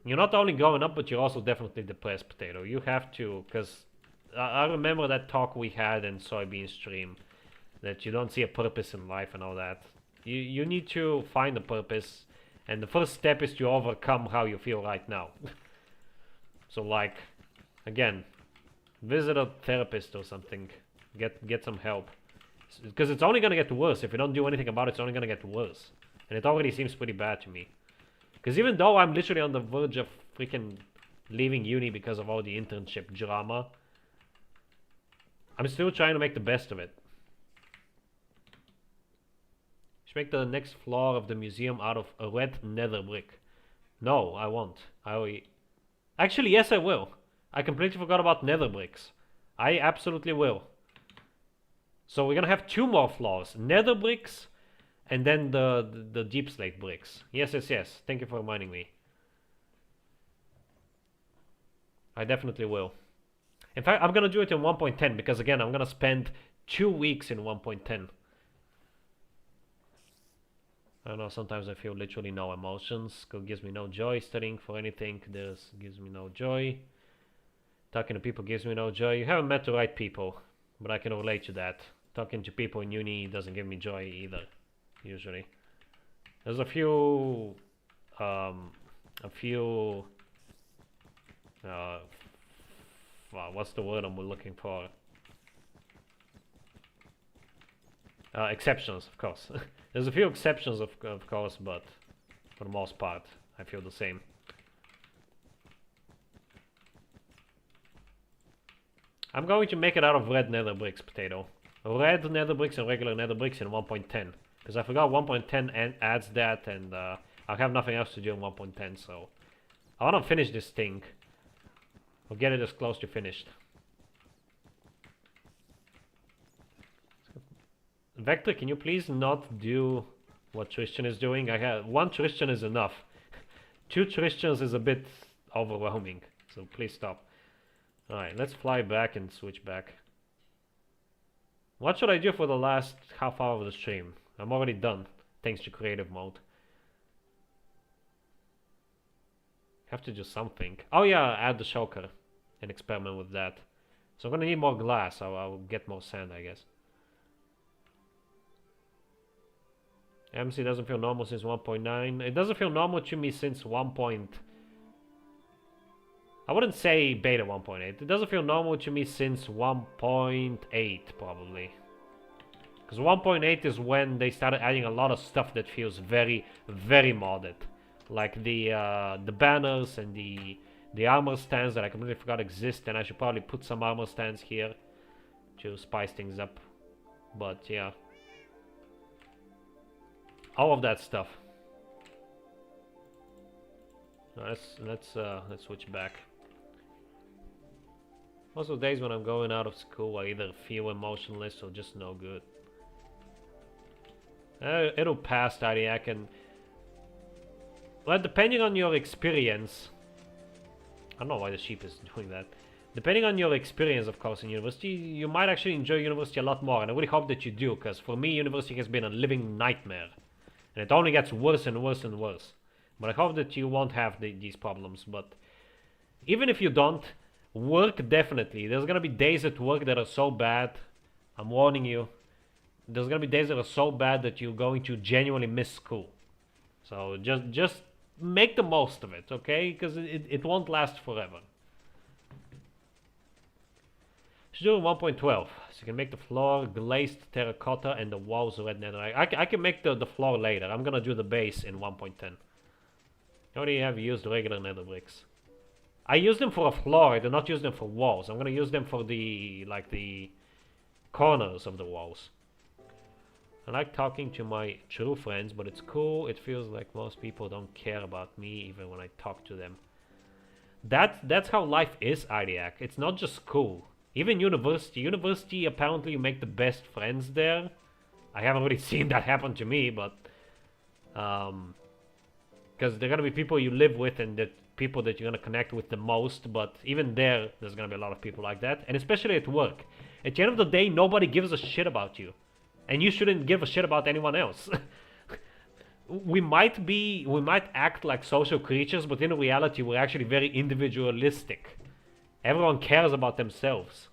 A: You're not only going up, but you're also definitely depressed, Potato. You have to, because I remember that talk we had in Soybean stream, that you don't see a purpose in life and all that. You need to find a purpose, and the first step is to overcome how you feel right now. So like, again, visit a therapist or something. Get some help. Because it's only gonna get worse. If you don't do anything about it, it's only gonna get worse. And it already seems pretty bad to me. Because even though I'm literally on the verge of freaking leaving uni because of all the internship drama, I'm still trying to make the best of it. Should make the next floor of the museum out of a red nether brick. No, I won't. Actually, yes, I will. I completely forgot about nether bricks. I absolutely will. So we're gonna have 2 more floors. Nether bricks, and then the deep slate bricks. Yes, yes, yes. Thank you for reminding me. I definitely will. In fact, I'm gonna do it in 1.10 because again, I'm gonna spend 2 weeks in 1.10. I don't know, sometimes I feel literally no emotions. School gives me no joy. Studying for anything gives me no joy. Talking to people gives me no joy. You haven't met the right people, but I can relate to that. Talking to people in uni doesn't give me joy either, usually. There's a few what's the word I'm looking for? Exceptions, of course. There's a few exceptions, of course, but for the most part, I feel the same. I'm going to make it out of red nether bricks, Potato. Red nether bricks and regular nether bricks in 1.10. Because I forgot 1.10 adds that, and I'll have nothing else to do in 1.10, so... I want to finish this thing. Or get it as close to finished. Vector, can you please not do what Tristan is doing? One Tristan is enough. 2 Tristans is a bit overwhelming, so please stop. Alright, let's fly back and switch back. What should I do for the last half hour of the stream? I'm already done, thanks to creative mode. Have to do something. Oh yeah, add the shulker and experiment with that. So I'm gonna need more glass, so I'll get more sand, I guess. MC doesn't feel normal since 1.9. It doesn't feel normal to me since 1. I wouldn't say beta 1.8. It doesn't feel normal to me since 1.8 probably. Because 1.8 is when they started adding a lot of stuff that feels very, very modded. Like the banners and the armor stands that I completely forgot exist, and I should probably put some armor stands here to spice things up. But yeah. All of that stuff. Let's switch back. Most of the days when I'm going out of school, I either feel emotionless or just no good. It'll pass, Tadiak, and... Well, depending on your experience... I don't know why the sheep is doing that. Depending on your experience, of course, in university, you might actually enjoy university a lot more, and I really hope that you do, because for me, university has been a living nightmare. And it only gets worse and worse and worse. But I hope that you won't have these problems, but... Even if you don't, work definitely. There's gonna be days at work that are so bad. I'm warning you. There's gonna be days that are so bad that you're going to genuinely miss school. So just make the most of it, okay? Because it won't last forever. She's doing 1.12, so you can make the floor glazed terracotta and the walls red netherite. I can make the floor later. I'm gonna do the base in 1.10. I already have used regular nether bricks. I use them for a floor, I do not use them for walls. I'm gonna use them for the corners of the walls. I like talking to my true friends, but it's cool. It feels like most people don't care about me even when I talk to them. That's how life is, Idiac. It's not just school. Even university. University, apparently you make the best friends there. I haven't really seen that happen to me, but... because they're gonna be people you live with and the people that you're gonna connect with the most, but even there's gonna be a lot of people like that. And especially at work. At the end of the day, nobody gives a shit about you. And you shouldn't give a shit about anyone else. we might act like social creatures, but in reality we're actually very individualistic. Everyone cares about themselves.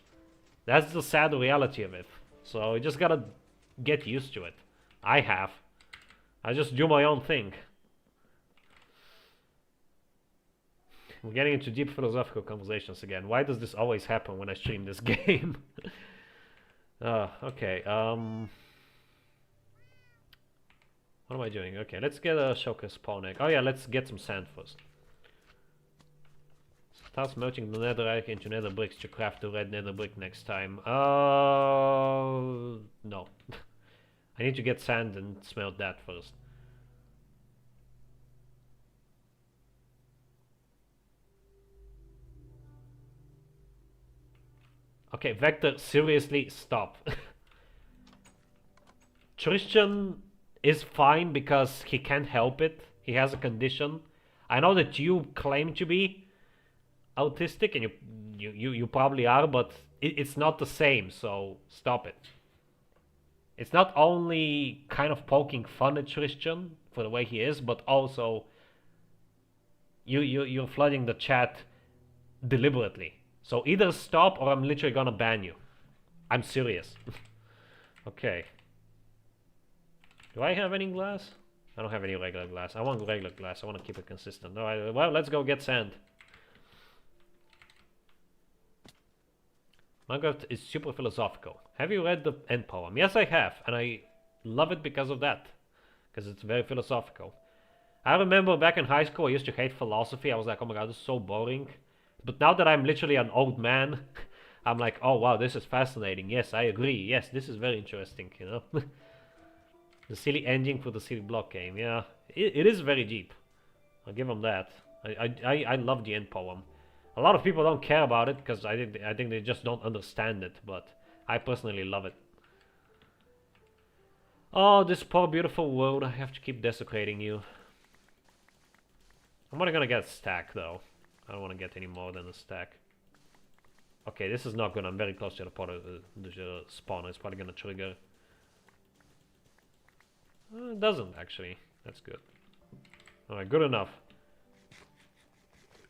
A: That's the sad reality of it. So you just gotta get used to it. I have. I just do my own thing. We're getting into deep philosophical conversations again. Why does this always happen when I stream this game? Okay, what am I doing? Okay, let's get a shulker spawn egg. Oh yeah, let's get some sand first. Start smelting the netherite into nether bricks to craft the red nether brick next time. No. I need to get sand and smelt that first. Okay, Vector, seriously, stop. Tristan is fine because he can't help it. He has a condition. I know that you claim to be autistic, and you probably are, but it's not the same, so stop it. It's not only kind of poking fun at Tristan for the way he is, but also you're flooding the chat deliberately. So either stop or I'm literally gonna ban you. I'm serious. Okay. Do I have any glass? I don't have any regular glass. I want regular glass. I want to keep it consistent. Alright, well, let's go get sand. Minecraft is super philosophical. Have you read the end poem? Yes, I have. And I love it because of that. Because it's very philosophical. I remember back in high school, I used to hate philosophy. I was like, oh my god, this is so boring. But now that I'm literally an old man, I'm like, oh wow, this is fascinating. Yes, I agree. Yes, this is very interesting, you know. The silly ending for the silly block game, yeah. It is very deep. I'll give them that. I love the end poem. A lot of people don't care about it because I think they just don't understand it, but I personally love it. Oh, this poor beautiful world. I have to keep desecrating you. I'm only gonna get a stack though. I don't want to get any more than a stack. Okay, this is not good. I'm very close to the spawner. It's probably gonna trigger. It doesn't actually. That's good. Alright, good enough.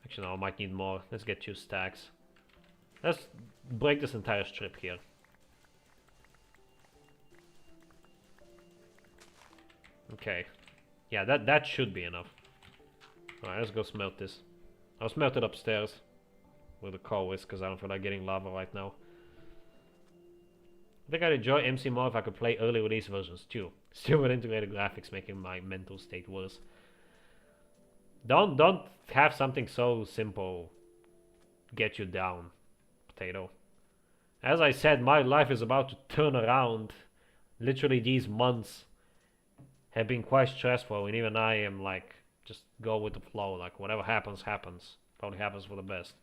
A: Actually, no, I might need more. Let's get 2 stacks. Let's break this entire strip here. Okay. Yeah, that should be enough. Alright, let's go smelt this. I'll smelt it upstairs with the coal whisk because I don't feel like getting lava right now. I think I'd enjoy MC more if I could play early release versions too. Still with integrated graphics making my mental state worse. Don't have something so simple get you down, potato. As I said, my life is about to turn around. Literally these months have been quite stressful, and even I am like, just go with the flow, like whatever happens, happens. Probably happens for the best.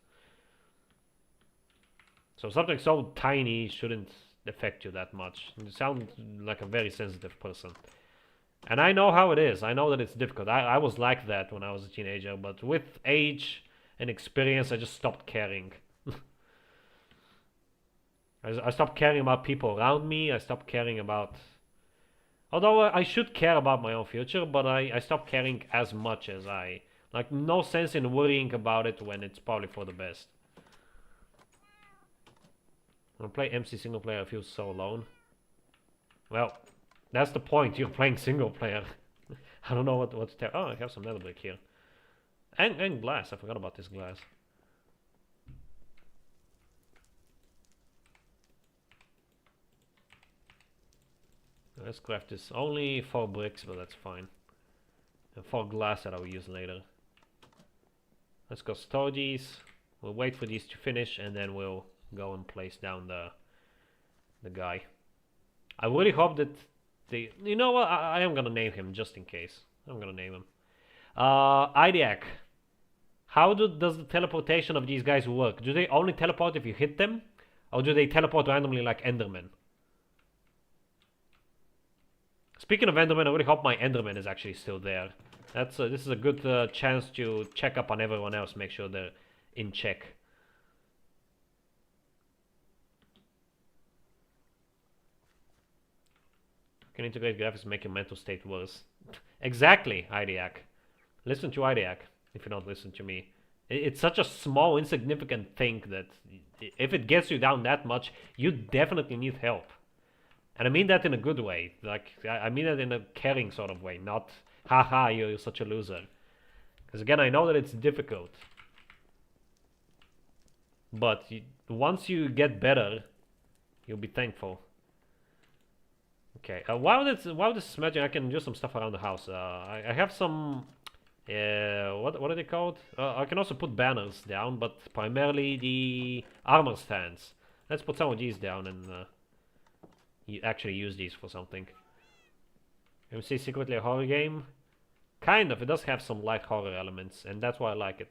A: So something so tiny shouldn't affect you that much. You sound like a very sensitive person. And I know how it is. I know that it's difficult. I was like that when I was a teenager, but with age and experience, I just stopped caring. I stopped caring about people around me. I stopped caring about... Although I should care about my own future, but I stopped caring as much as I... Like, no sense in worrying about it when it's probably for the best. When I play MC single player, I feel so alone. Well, that's the point. You're playing single player. I don't know what to tell. Oh, I have some nether brick here. And glass. I forgot about this glass. Let's craft this. Only 4 bricks, but that's fine. And 4 glass that I will use later. Let's go store these. We'll wait for these to finish, and then we'll go and place down the guy. I really hope that they... You know what? I am gonna name him just in case. I'm gonna name him. Idiac. How does the teleportation of these guys work? Do they only teleport if you hit them? Or do they teleport randomly like Enderman? Speaking of Enderman, I really hope my Enderman is actually still there. This is a good chance to check up on everyone else, make sure they're in check. Can integrate graphics make your mental state worse? Exactly, Idiac. Listen to Idiac if you don't listen to me. It's such a small, insignificant thing that if it gets you down that much, you definitely need help. And I mean that in a good way. Like, I mean that in a caring sort of way, not, haha, you're such a loser. Because again, I know that it's difficult. But once you get better, you'll be thankful. Okay, while this is smudging, I can do some stuff around the house. I have some... what are they called? I can also put banners down, but primarily the armor stands. Let's put some of these down and... you actually use these for something. MC secretly a horror game? Kind of, it does have some light horror elements, and that's why I like it.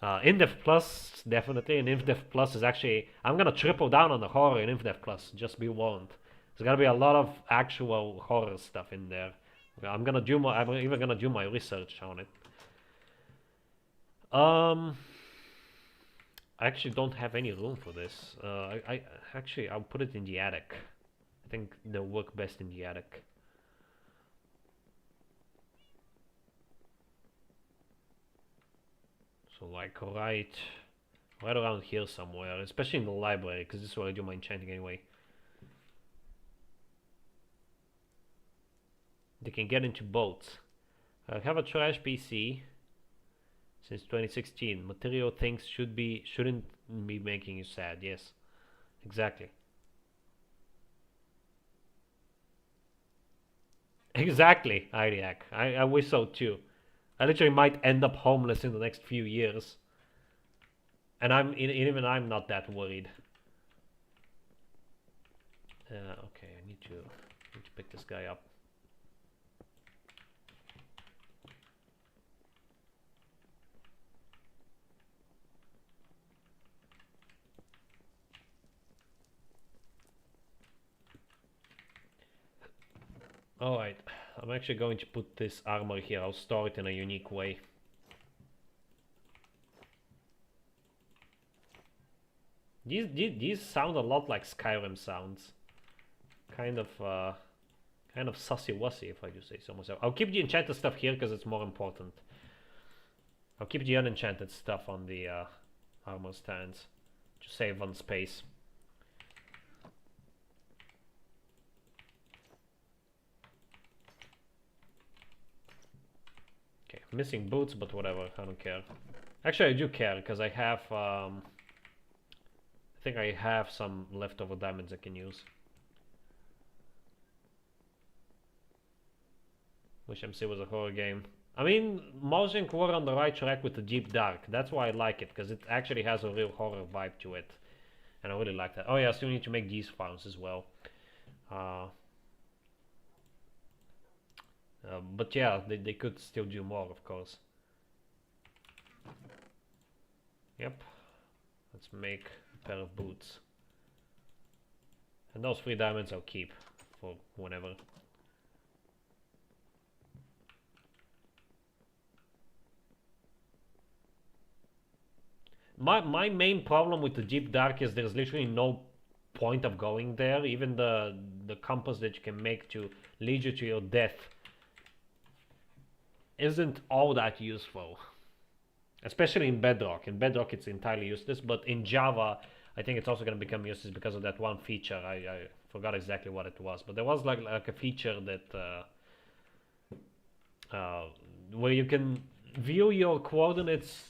A: InDev Plus, definitely, and InDev Plus is actually... I'm gonna triple down on the horror in InDev Plus, just be warned. There's gonna be a lot of actual horror stuff in there. I'm even gonna do my research on it. I actually don't have any room for this. I'll put it in the attic. I think they'll work best in the attic. So like right around here somewhere, especially in the library, because this is where I do my enchanting anyway. They can get into boats. I have a trash PC since 2016. Material things shouldn't be making you sad. Yes, exactly. Exactly, Iriac. I wish so too. I literally might end up homeless in the next few years. And even I'm not that worried. Okay, I need to pick this guy up. Alright, I'm actually going to put this armor here. I'll store it in a unique way. These sound a lot like Skyrim sounds. Kind of sussy-wussy, if I do say so myself. I'll keep the enchanted stuff here because it's more important. I'll keep the unenchanted stuff on the armor stands to save on space. Okay, missing boots, but whatever, I don't care. Actually, I do care because I have... I think I have some leftover diamonds I can use. Wish MC was a horror game. I mean, Mojang were on the right track with the Deep Dark. That's why I like it, because it actually has a real horror vibe to it. And I really like that. Oh yeah, I still need to make these farms as well. But yeah, they could still do more, of course. Yep. Let's make a pair of boots. And those 3 diamonds I'll keep for whenever. My main problem with the Deep Dark is there's literally no point of going there. Even the compass that you can make to lead you to your death isn't all that useful. Especially in Bedrock. In Bedrock it's entirely useless, but in Java I think it's also going to become useless because of that one feature. I forgot exactly what it was, but there was like a feature that uh, where you can view your coordinates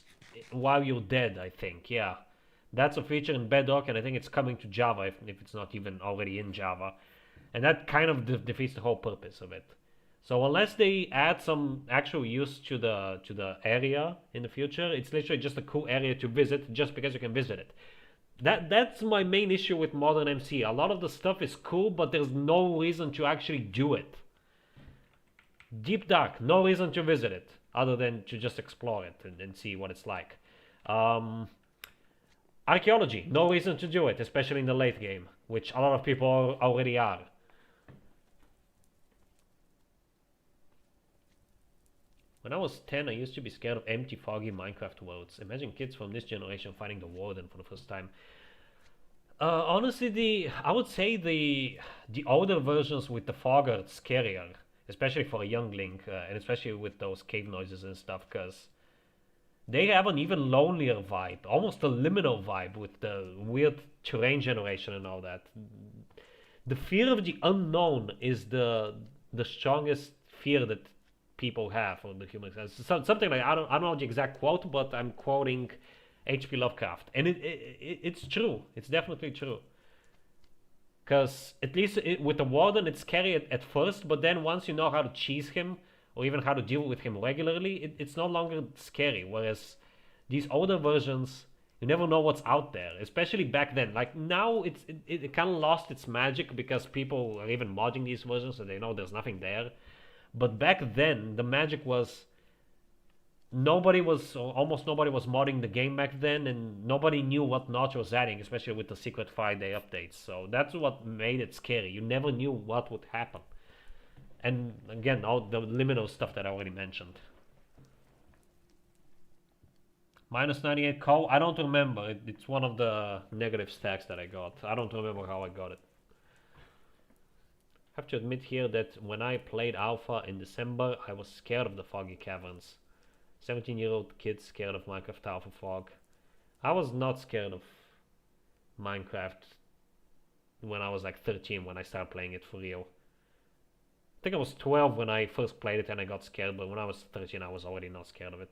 A: while you're dead, I think. Yeah, that's a feature in Bedrock, and I think it's coming to Java if it's not even already in Java. And that kind of defeats the whole purpose of it. So unless they add some actual use to the area in the future, it's literally just a cool area to visit just because you can visit it. That's my main issue with modern MC. A lot of the stuff is cool, but there's no reason to actually do it. Deep Dark, no reason to visit it other than to just explore it and see what it's like. Archaeology, no reason to do it, especially in the late game, which a lot of people already are. When I was 10, I used to be scared of empty, foggy Minecraft worlds. Imagine kids from this generation fighting the warden for the first time. Honestly, I would say the older versions with the fog are scarier, especially for a youngling, and especially with those cave noises and stuff, because they have an even lonelier vibe, almost a liminal vibe with the weird terrain generation and all that. The fear of the unknown is the strongest fear that people have on the humans. Something like I don't know the exact quote, but I'm quoting H.P. Lovecraft, and it's true. It's definitely true. Because at least with the warden, it's scary at first, but then once you know how to cheese him or even how to deal with him regularly, it's no longer scary. Whereas these older versions, you never know what's out there, especially back then. Like now, it kind of lost its magic because people are even modding these versions, so they know there's nothing there. But back then, the magic was almost nobody was modding the game back then, and nobody knew what notch was adding, especially with the secret 5-day updates. So that's what made it scary. You never knew what would happen. And again, all the liminal stuff that I already mentioned. Minus 98 coal, I don't remember. It's one of the negative stacks that I got. I don't remember how I got it. I have to admit here that when I played Alpha in December, I was scared of the foggy caverns. 17-year-old kid scared of Minecraft Alpha Fog. I was not scared of Minecraft when I was like 13 when I started playing it for real. I think I was 12 when I first played it and I got scared, but when I was 13 I was already not scared of it.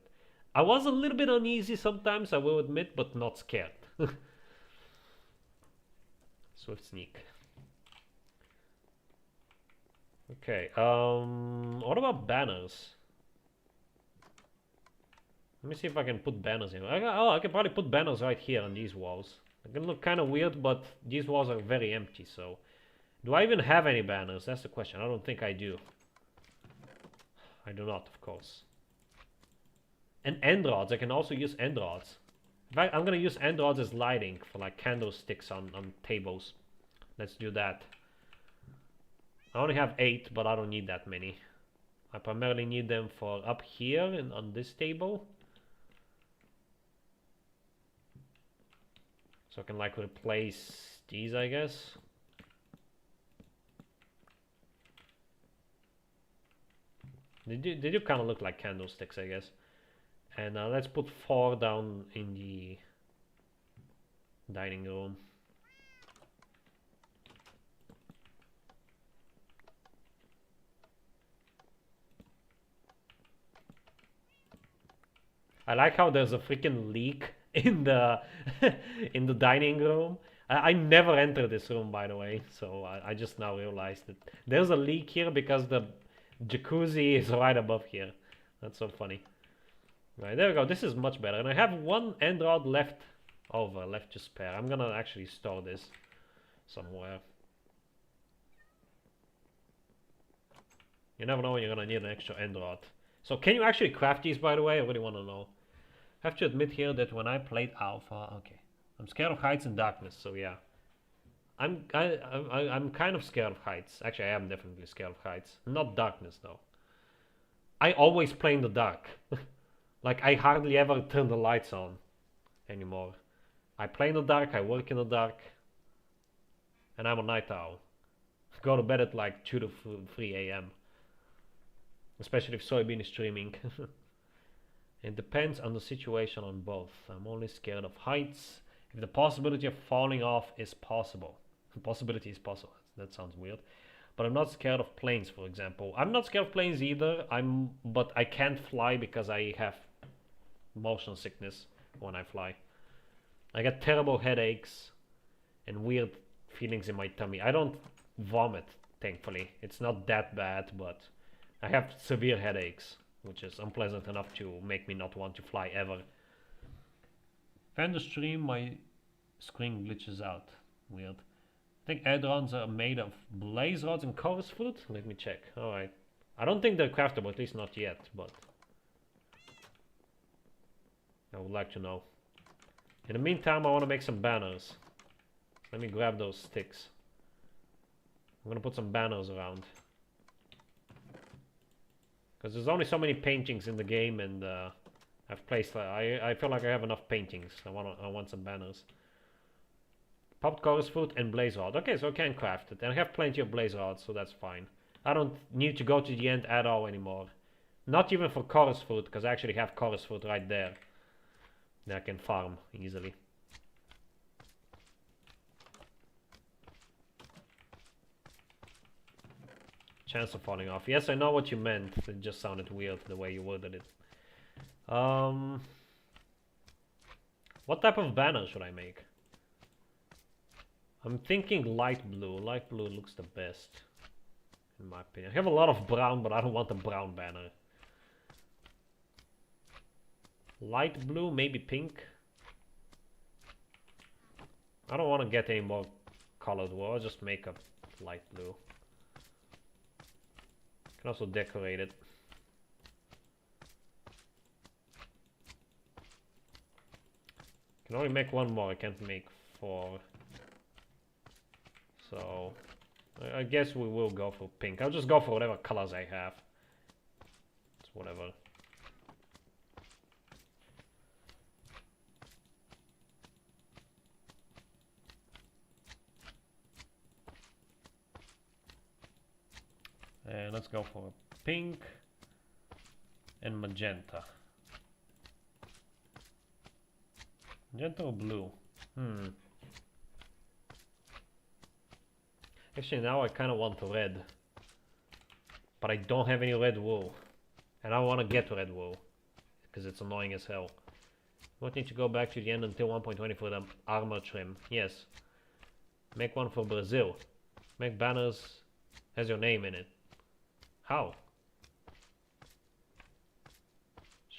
A: I was a little bit uneasy sometimes, I will admit, but not scared. Swift sneak. Okay, what about banners? Let me see if I can put banners in. I can probably put banners right here on these walls. It can look kind of weird, but these walls are very empty, so... Do I even have any banners? That's the question. I don't think I do. I do not, of course. And end rods. I can also use end rods. In fact, I'm gonna use end rods as lighting for like candlesticks on tables. Let's do that. I only have 8, but I don't need that many. I primarily need them for up here and on this table. So I can like replace these, I guess. They do kind of look like candlesticks, I guess. And let's put 4 down in the dining room. I like how there's a freaking leak in the in the dining room. I never entered this room, by the way, so I just now realized that there's a leak here because the jacuzzi is right above here. That's so funny. Right, there we go. This is much better. And I have 1 end rod left to spare. I'm gonna actually store this somewhere. You never know when you're gonna need an extra end rod. So can you actually craft these, by the way? I really want to know. I have to admit here that when I played Alpha, okay, I'm scared of heights and darkness, so yeah. I'm kind of scared of heights. Actually, I am definitely scared of heights. Not darkness, though. I always play in the dark. Like, I hardly ever turn the lights on anymore. I play in the dark, I work in the dark, and I'm a night owl. I go to bed at like 2 to 3 a.m. Especially if Soybean is streaming. It depends on the situation on both. I'm only scared of heights. If the possibility of falling off is possible. The possibility is possible. That sounds weird. But I'm not scared of planes, for example. I'm not scared of planes either. But I can't fly because I have motion sickness when I fly. I get terrible headaches and weird feelings in my tummy. I don't vomit, thankfully. It's not that bad, but I have severe headaches, which is unpleasant enough to make me not want to fly ever. If I end the stream, my screen glitches out. Weird. I think ailerons are made of blaze rods and chorus fruit? Let me check. Alright. I don't think they're craftable, at least not yet, but I would like to know. In the meantime, I want to make some banners. Let me grab those sticks. I'm gonna put some banners around. Because there's only so many paintings in the game, and I've placed. I feel like I have enough paintings. I want some banners. Popped chorus fruit and blaze rod. Okay, so I can craft it, and I have plenty of blaze rods, so that's fine. I don't need to go to the end at all anymore. Not even for chorus fruit, because I actually have chorus fruit right there that I can farm easily. Chance of falling off. Yes, I know what you meant. It just sounded weird the way you worded it. What type of banner should I make? I'm thinking light blue. Light blue looks the best, in my opinion. I have a lot of brown, but I don't want a brown banner. Light blue, maybe pink. I don't want to get any more colored wool. I'll just make a light blue. Can also decorate it. Can only make one more. I can't make 4. So I guess we will go for pink. I'll just go for whatever colors I have. It's whatever. And let's go for pink and magenta. Magenta or blue? Actually, now I kind of want red. But I don't have any red wool. And I want to get red wool. Because it's annoying as hell. Won't need to go back to the end until 1.20 for the armor trim. Yes. Make one for Brazil. Make banners. Has your name in it. How?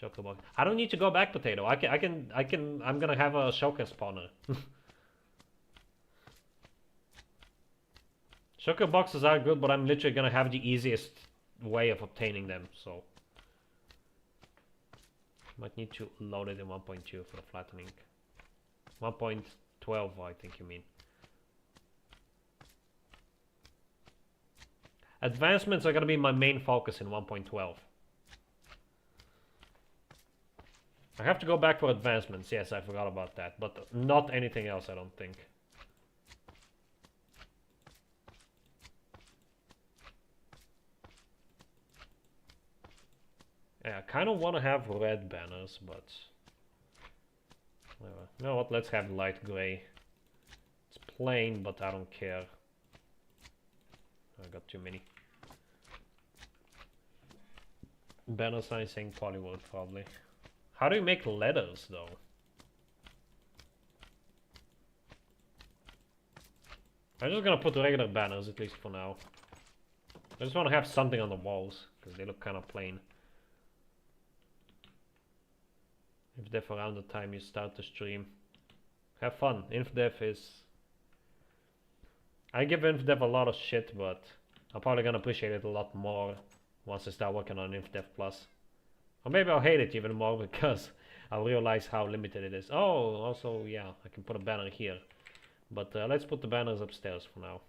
A: Shulker box. I don't need to go back, Potato. I'm gonna have a shulker spawner. Shulker boxes are good, but I'm literally gonna have the easiest way of obtaining them, so might need to load it in 1.2 for the flattening. 1.12, I think you mean. Advancements are gonna be my main focus in 1.12. I have to go back for advancements. Yes, I forgot about that, but not anything else, I don't think. Yeah, I kind of want to have red banners, but whatever. You know what? Let's have light gray. It's plain, but I don't care. I got too many. Banner sign saying Polyworld, probably. How do you make letters, though? I'm just gonna put regular banners, at least for now. I just want to have something on the walls, because they look kind of plain. InfDev around the time you start the stream. Have fun. InfDev is... I give InfDev a lot of shit, but I'm probably gonna appreciate it a lot more once I start working on InfDev Plus. Or maybe I'll hate it even more because I'll realize how limited it is. Oh, also, yeah, I can put a banner here. But let's put the banners upstairs for now.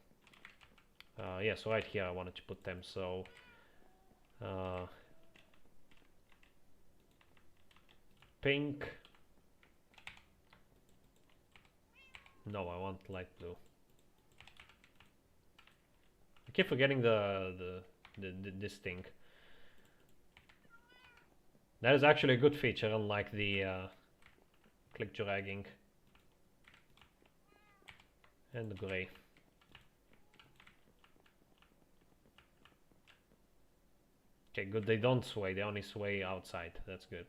A: Yeah, so right here I wanted to put them, so... pink. No, I want light blue. I keep forgetting this thing. That is actually a good feature, unlike the click dragging. And the gray. Okay, good. They don't sway. They only sway outside. That's good.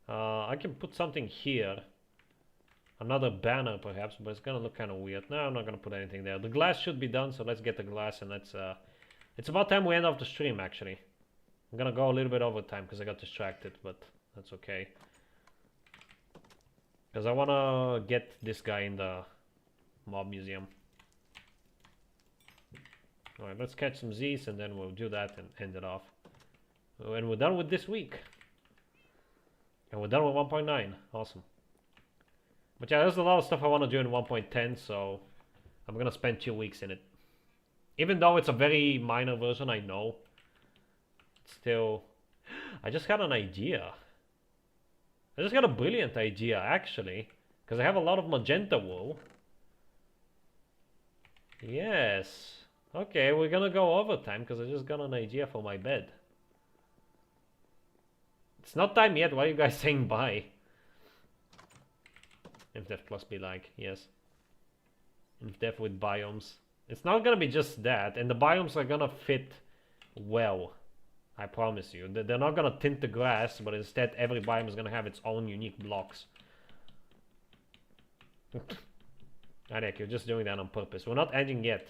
A: I can put something here. Another banner, perhaps, but it's gonna look kind of weird. No, I'm not gonna put anything there. The glass should be done, so let's get the glass, and let's... It's about time we end off the stream, actually. I'm gonna go a little bit over time, because I got distracted, but that's okay. Because I wanna get this guy in the mob museum. Alright, let's catch some Z's, and then we'll do that and end it off. And we're done with this week. And we're done with 1.9. Awesome. But yeah, there's a lot of stuff I want to do in 1.10, so I'm gonna spend 2 weeks in it. Even though it's a very minor version, I know. It's still... I just had an idea. I just got a brilliant idea, actually. Because I have a lot of magenta wool. Yes. Okay, we're gonna go overtime, because I just got an idea for my bed. It's not time yet, why are you guys saying bye? InfDev plus be like, yes. InfDev with biomes. It's not gonna be just that, and the biomes are gonna fit well. I promise you. They're not gonna tint the grass, but instead every biome is gonna have its own unique blocks. Alright, you're just doing that on purpose. We're not ending yet.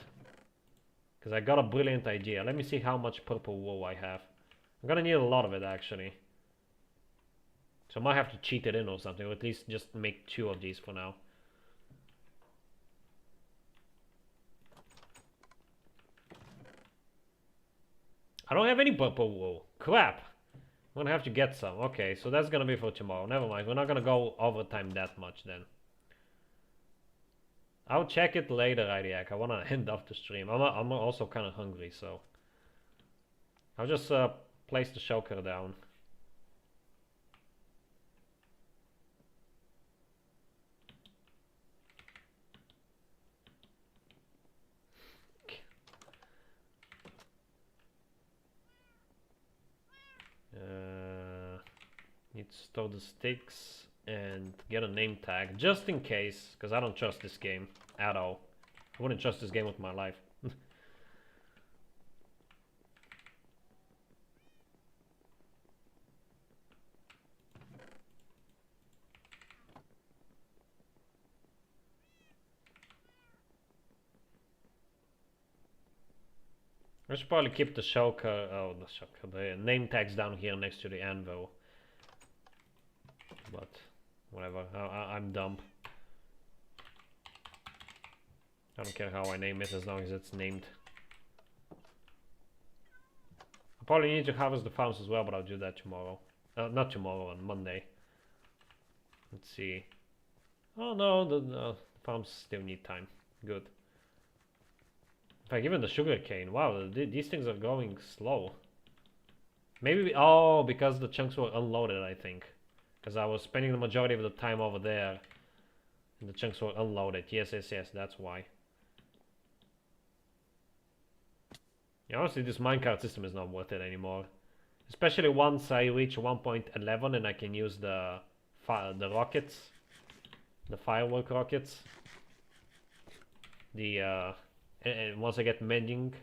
A: Because I got a brilliant idea. Let me see how much purple wool I have. I'm gonna need a lot of it, actually. So I might have to cheat it in or something, or at least just make 2 of these for now. I don't have any purple wool. Crap! I'm gonna have to get some. Okay, so that's gonna be for tomorrow. Never mind, we're not gonna go overtime that much then. I'll check it later, Idiac. I wanna end off the stream. I'm also kinda hungry, so... I'll just place the shulker down. Need to store the sticks and get a name tag just in case, because I don't trust this game at all. I wouldn't trust this game with my life. I should probably keep the shulker, the name tags down here next to the anvil. But whatever, I'm dumb. I don't care how I name it as long as it's named. I probably need to harvest the farms as well, but I'll do that tomorrow. Not tomorrow, on Monday. Let's see. Oh no, the farms still need time. Good. In fact, even the sugar cane. Wow, these things are going slow. Maybe, oh, because the chunks were unloaded, I think. Because I was spending the majority of the time over there. And the chunks were unloaded. Yes, that's why. Yeah, honestly, this minecart system is not worth it anymore. Especially once I reach 1.11 and I can use the rockets. The firework rockets. And once I get mending,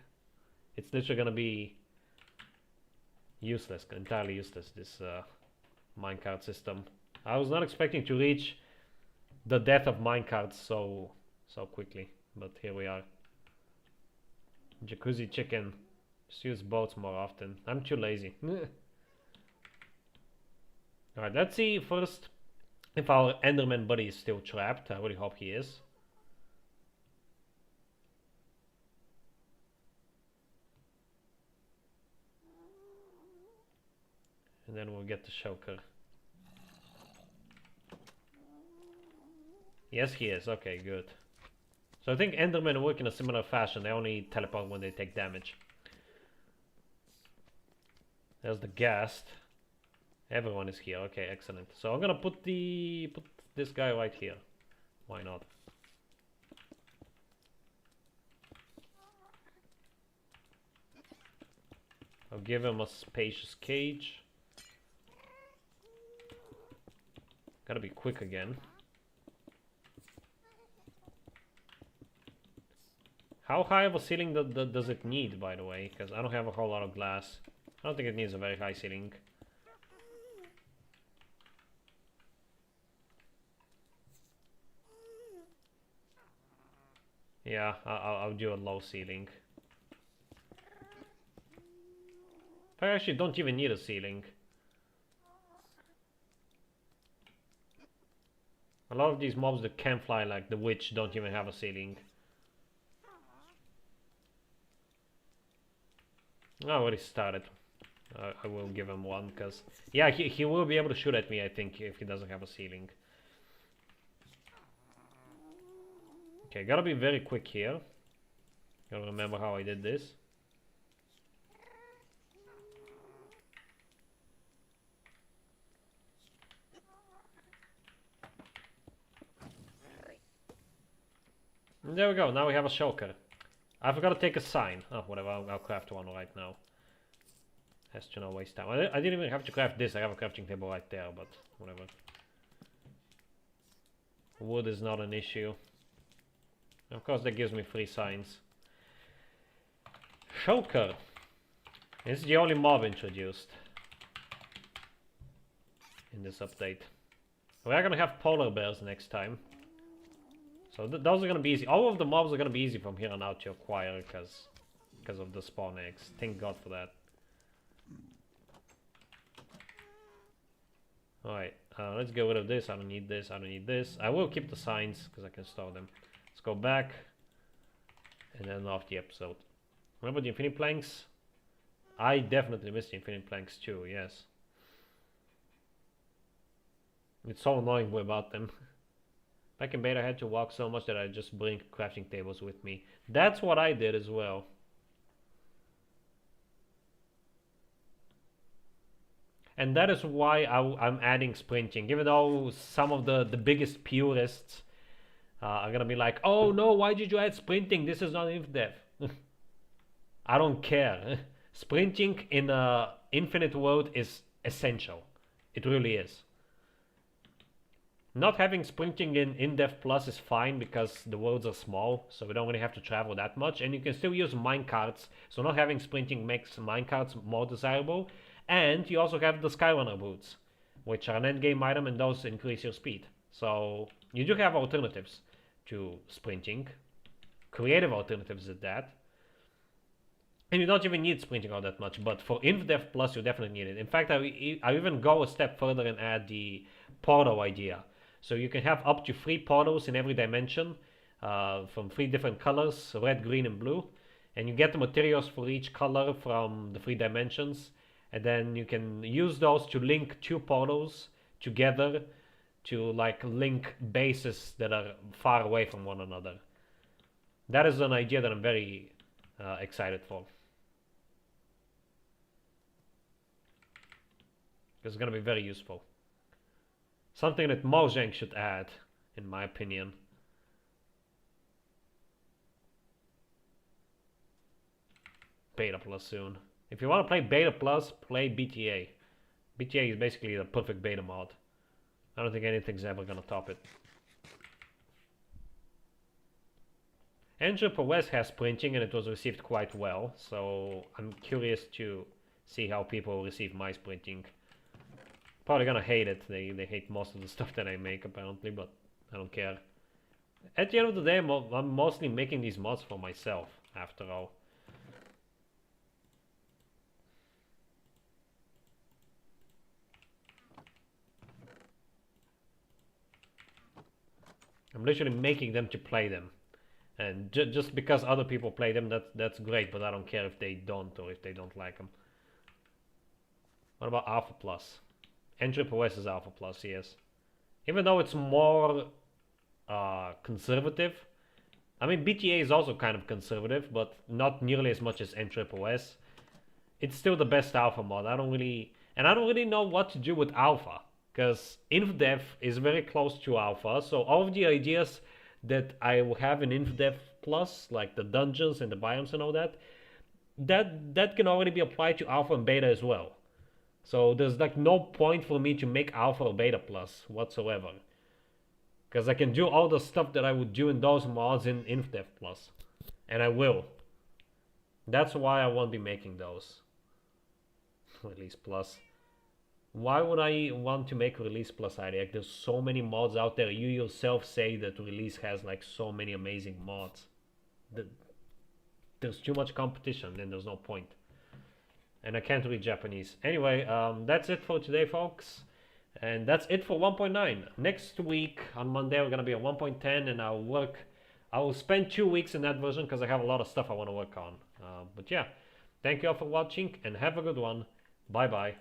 A: it's literally gonna be useless, entirely useless, this minecart system. I was not expecting to reach the death of minecarts so quickly, but here we are. Jacuzzi chicken. Just use boats more often. I'm too lazy. Alright, let's see first if our Enderman buddy is still trapped. I really hope he is. And then we'll get the shulker. Yes, he is. Okay, good. So I think Endermen work in a similar fashion. They only teleport when they take damage. There's the ghast. Everyone is here. Okay, excellent. So I'm gonna put this guy right here. Why not? I'll give him a spacious cage. Gotta be quick again. How high of a ceiling does it need, by the way? Because I don't have a whole lot of glass. I don't think it needs a very high ceiling. Yeah, I'll do a low ceiling. I actually don't even need a ceiling. A lot of these mobs that can fly, like the witch, don't even have a ceiling. I already started. I will give him one, because... Yeah, he will be able to shoot at me, I think, if he doesn't have a ceiling. Okay, gotta be very quick here. Gotta remember how I did this. And there we go, now we have a shulker. I forgot to take a sign. Oh, whatever, I'll craft one right now. Has to not waste time. I didn't even have to craft this, I have a crafting table right there, but whatever. Wood is not an issue. Of course, that gives me 3 signs. Shulker. This is the only mob introduced in this update. We're gonna have polar bears next time. So those are gonna be easy. All of the mobs are gonna be easy from here on out to acquire because of the spawn eggs. Thank God for that. Alright, let's get rid of this. I don't need this. I don't need this. I will keep the signs because I can store them. Let's go back and then off the episode. Remember the infinity planks? I definitely missed the infinity planks too, yes. It's so annoying about them. Back in beta I had to walk so much that I just bring crafting tables with me. That's what I did as well. And that is why I'm adding sprinting. Even though some of the biggest purists are gonna be like, oh no, why did you add sprinting? This is not InfDev. I don't care. Sprinting in a infinite world is essential. It really is. Not having sprinting in Dev Plus is fine because the worlds are small, so we don't really have to travel that much, and you can still use minecarts, so not having sprinting makes minecarts more desirable. And you also have the Skyrunner boots, which are an endgame item, and those increase your speed. So you do have alternatives to sprinting, creative alternatives at that. And you don't even need sprinting all that much, but for InfDev Plus you definitely need it. In fact, I even go a step further and add the portal idea. So you can have up to 3 portals in every dimension from 3 different colors, red, green, and blue. And you get the materials for each color from the 3 dimensions. And then you can use those to link 2 portals together to like link bases that are far away from one another. That is an idea that I'm very excited for. It's going to be very useful. Something that Mojang should add, in my opinion. Beta Plus soon. If you want to play Beta Plus, play BTA. BTA is basically the perfect beta mod. I don't think anything's ever going to top it. NGPOS has sprinting and it was received quite well, so I'm curious to see how people receive my sprinting. Probably gonna hate it. They hate most of the stuff that I make apparently, but I don't care. At the end of the day, I'm mostly making these mods for myself, after all. I'm literally making them to play them. And just because other people play them, that's great, but I don't care if they don't or if they don't like them. What about Alpha Plus? NGPOS is Alpha Plus, yes. Even though it's more conservative. I mean, BTA is also kind of conservative, but not nearly as much as NGPOS. It's still the best Alpha mod. I don't really know what to do with Alpha, because InfDev is very close to Alpha, so all of the ideas that I will have in InfDev Plus, like the dungeons and the biomes and all that can already be applied to Alpha and Beta as well. So there's like no point for me to make Alpha or Beta Plus whatsoever, because I can do all the stuff that I would do in those mods in InfDev Plus, and I will. That's why I won't be making those. Release Plus. Why would I want to make Release Plus ID? Like, there's so many mods out there. You yourself say that Release has like so many amazing mods. There's too much competition, then there's no point. And I can't read Japanese. Anyway, that's it for today, folks. And that's it for 1.9. Next week on Monday we're gonna be on 1.10, and I will spend 2 weeks in that version because I have a lot of stuff I want to work on. But yeah, thank you all for watching and have a good one. Bye bye.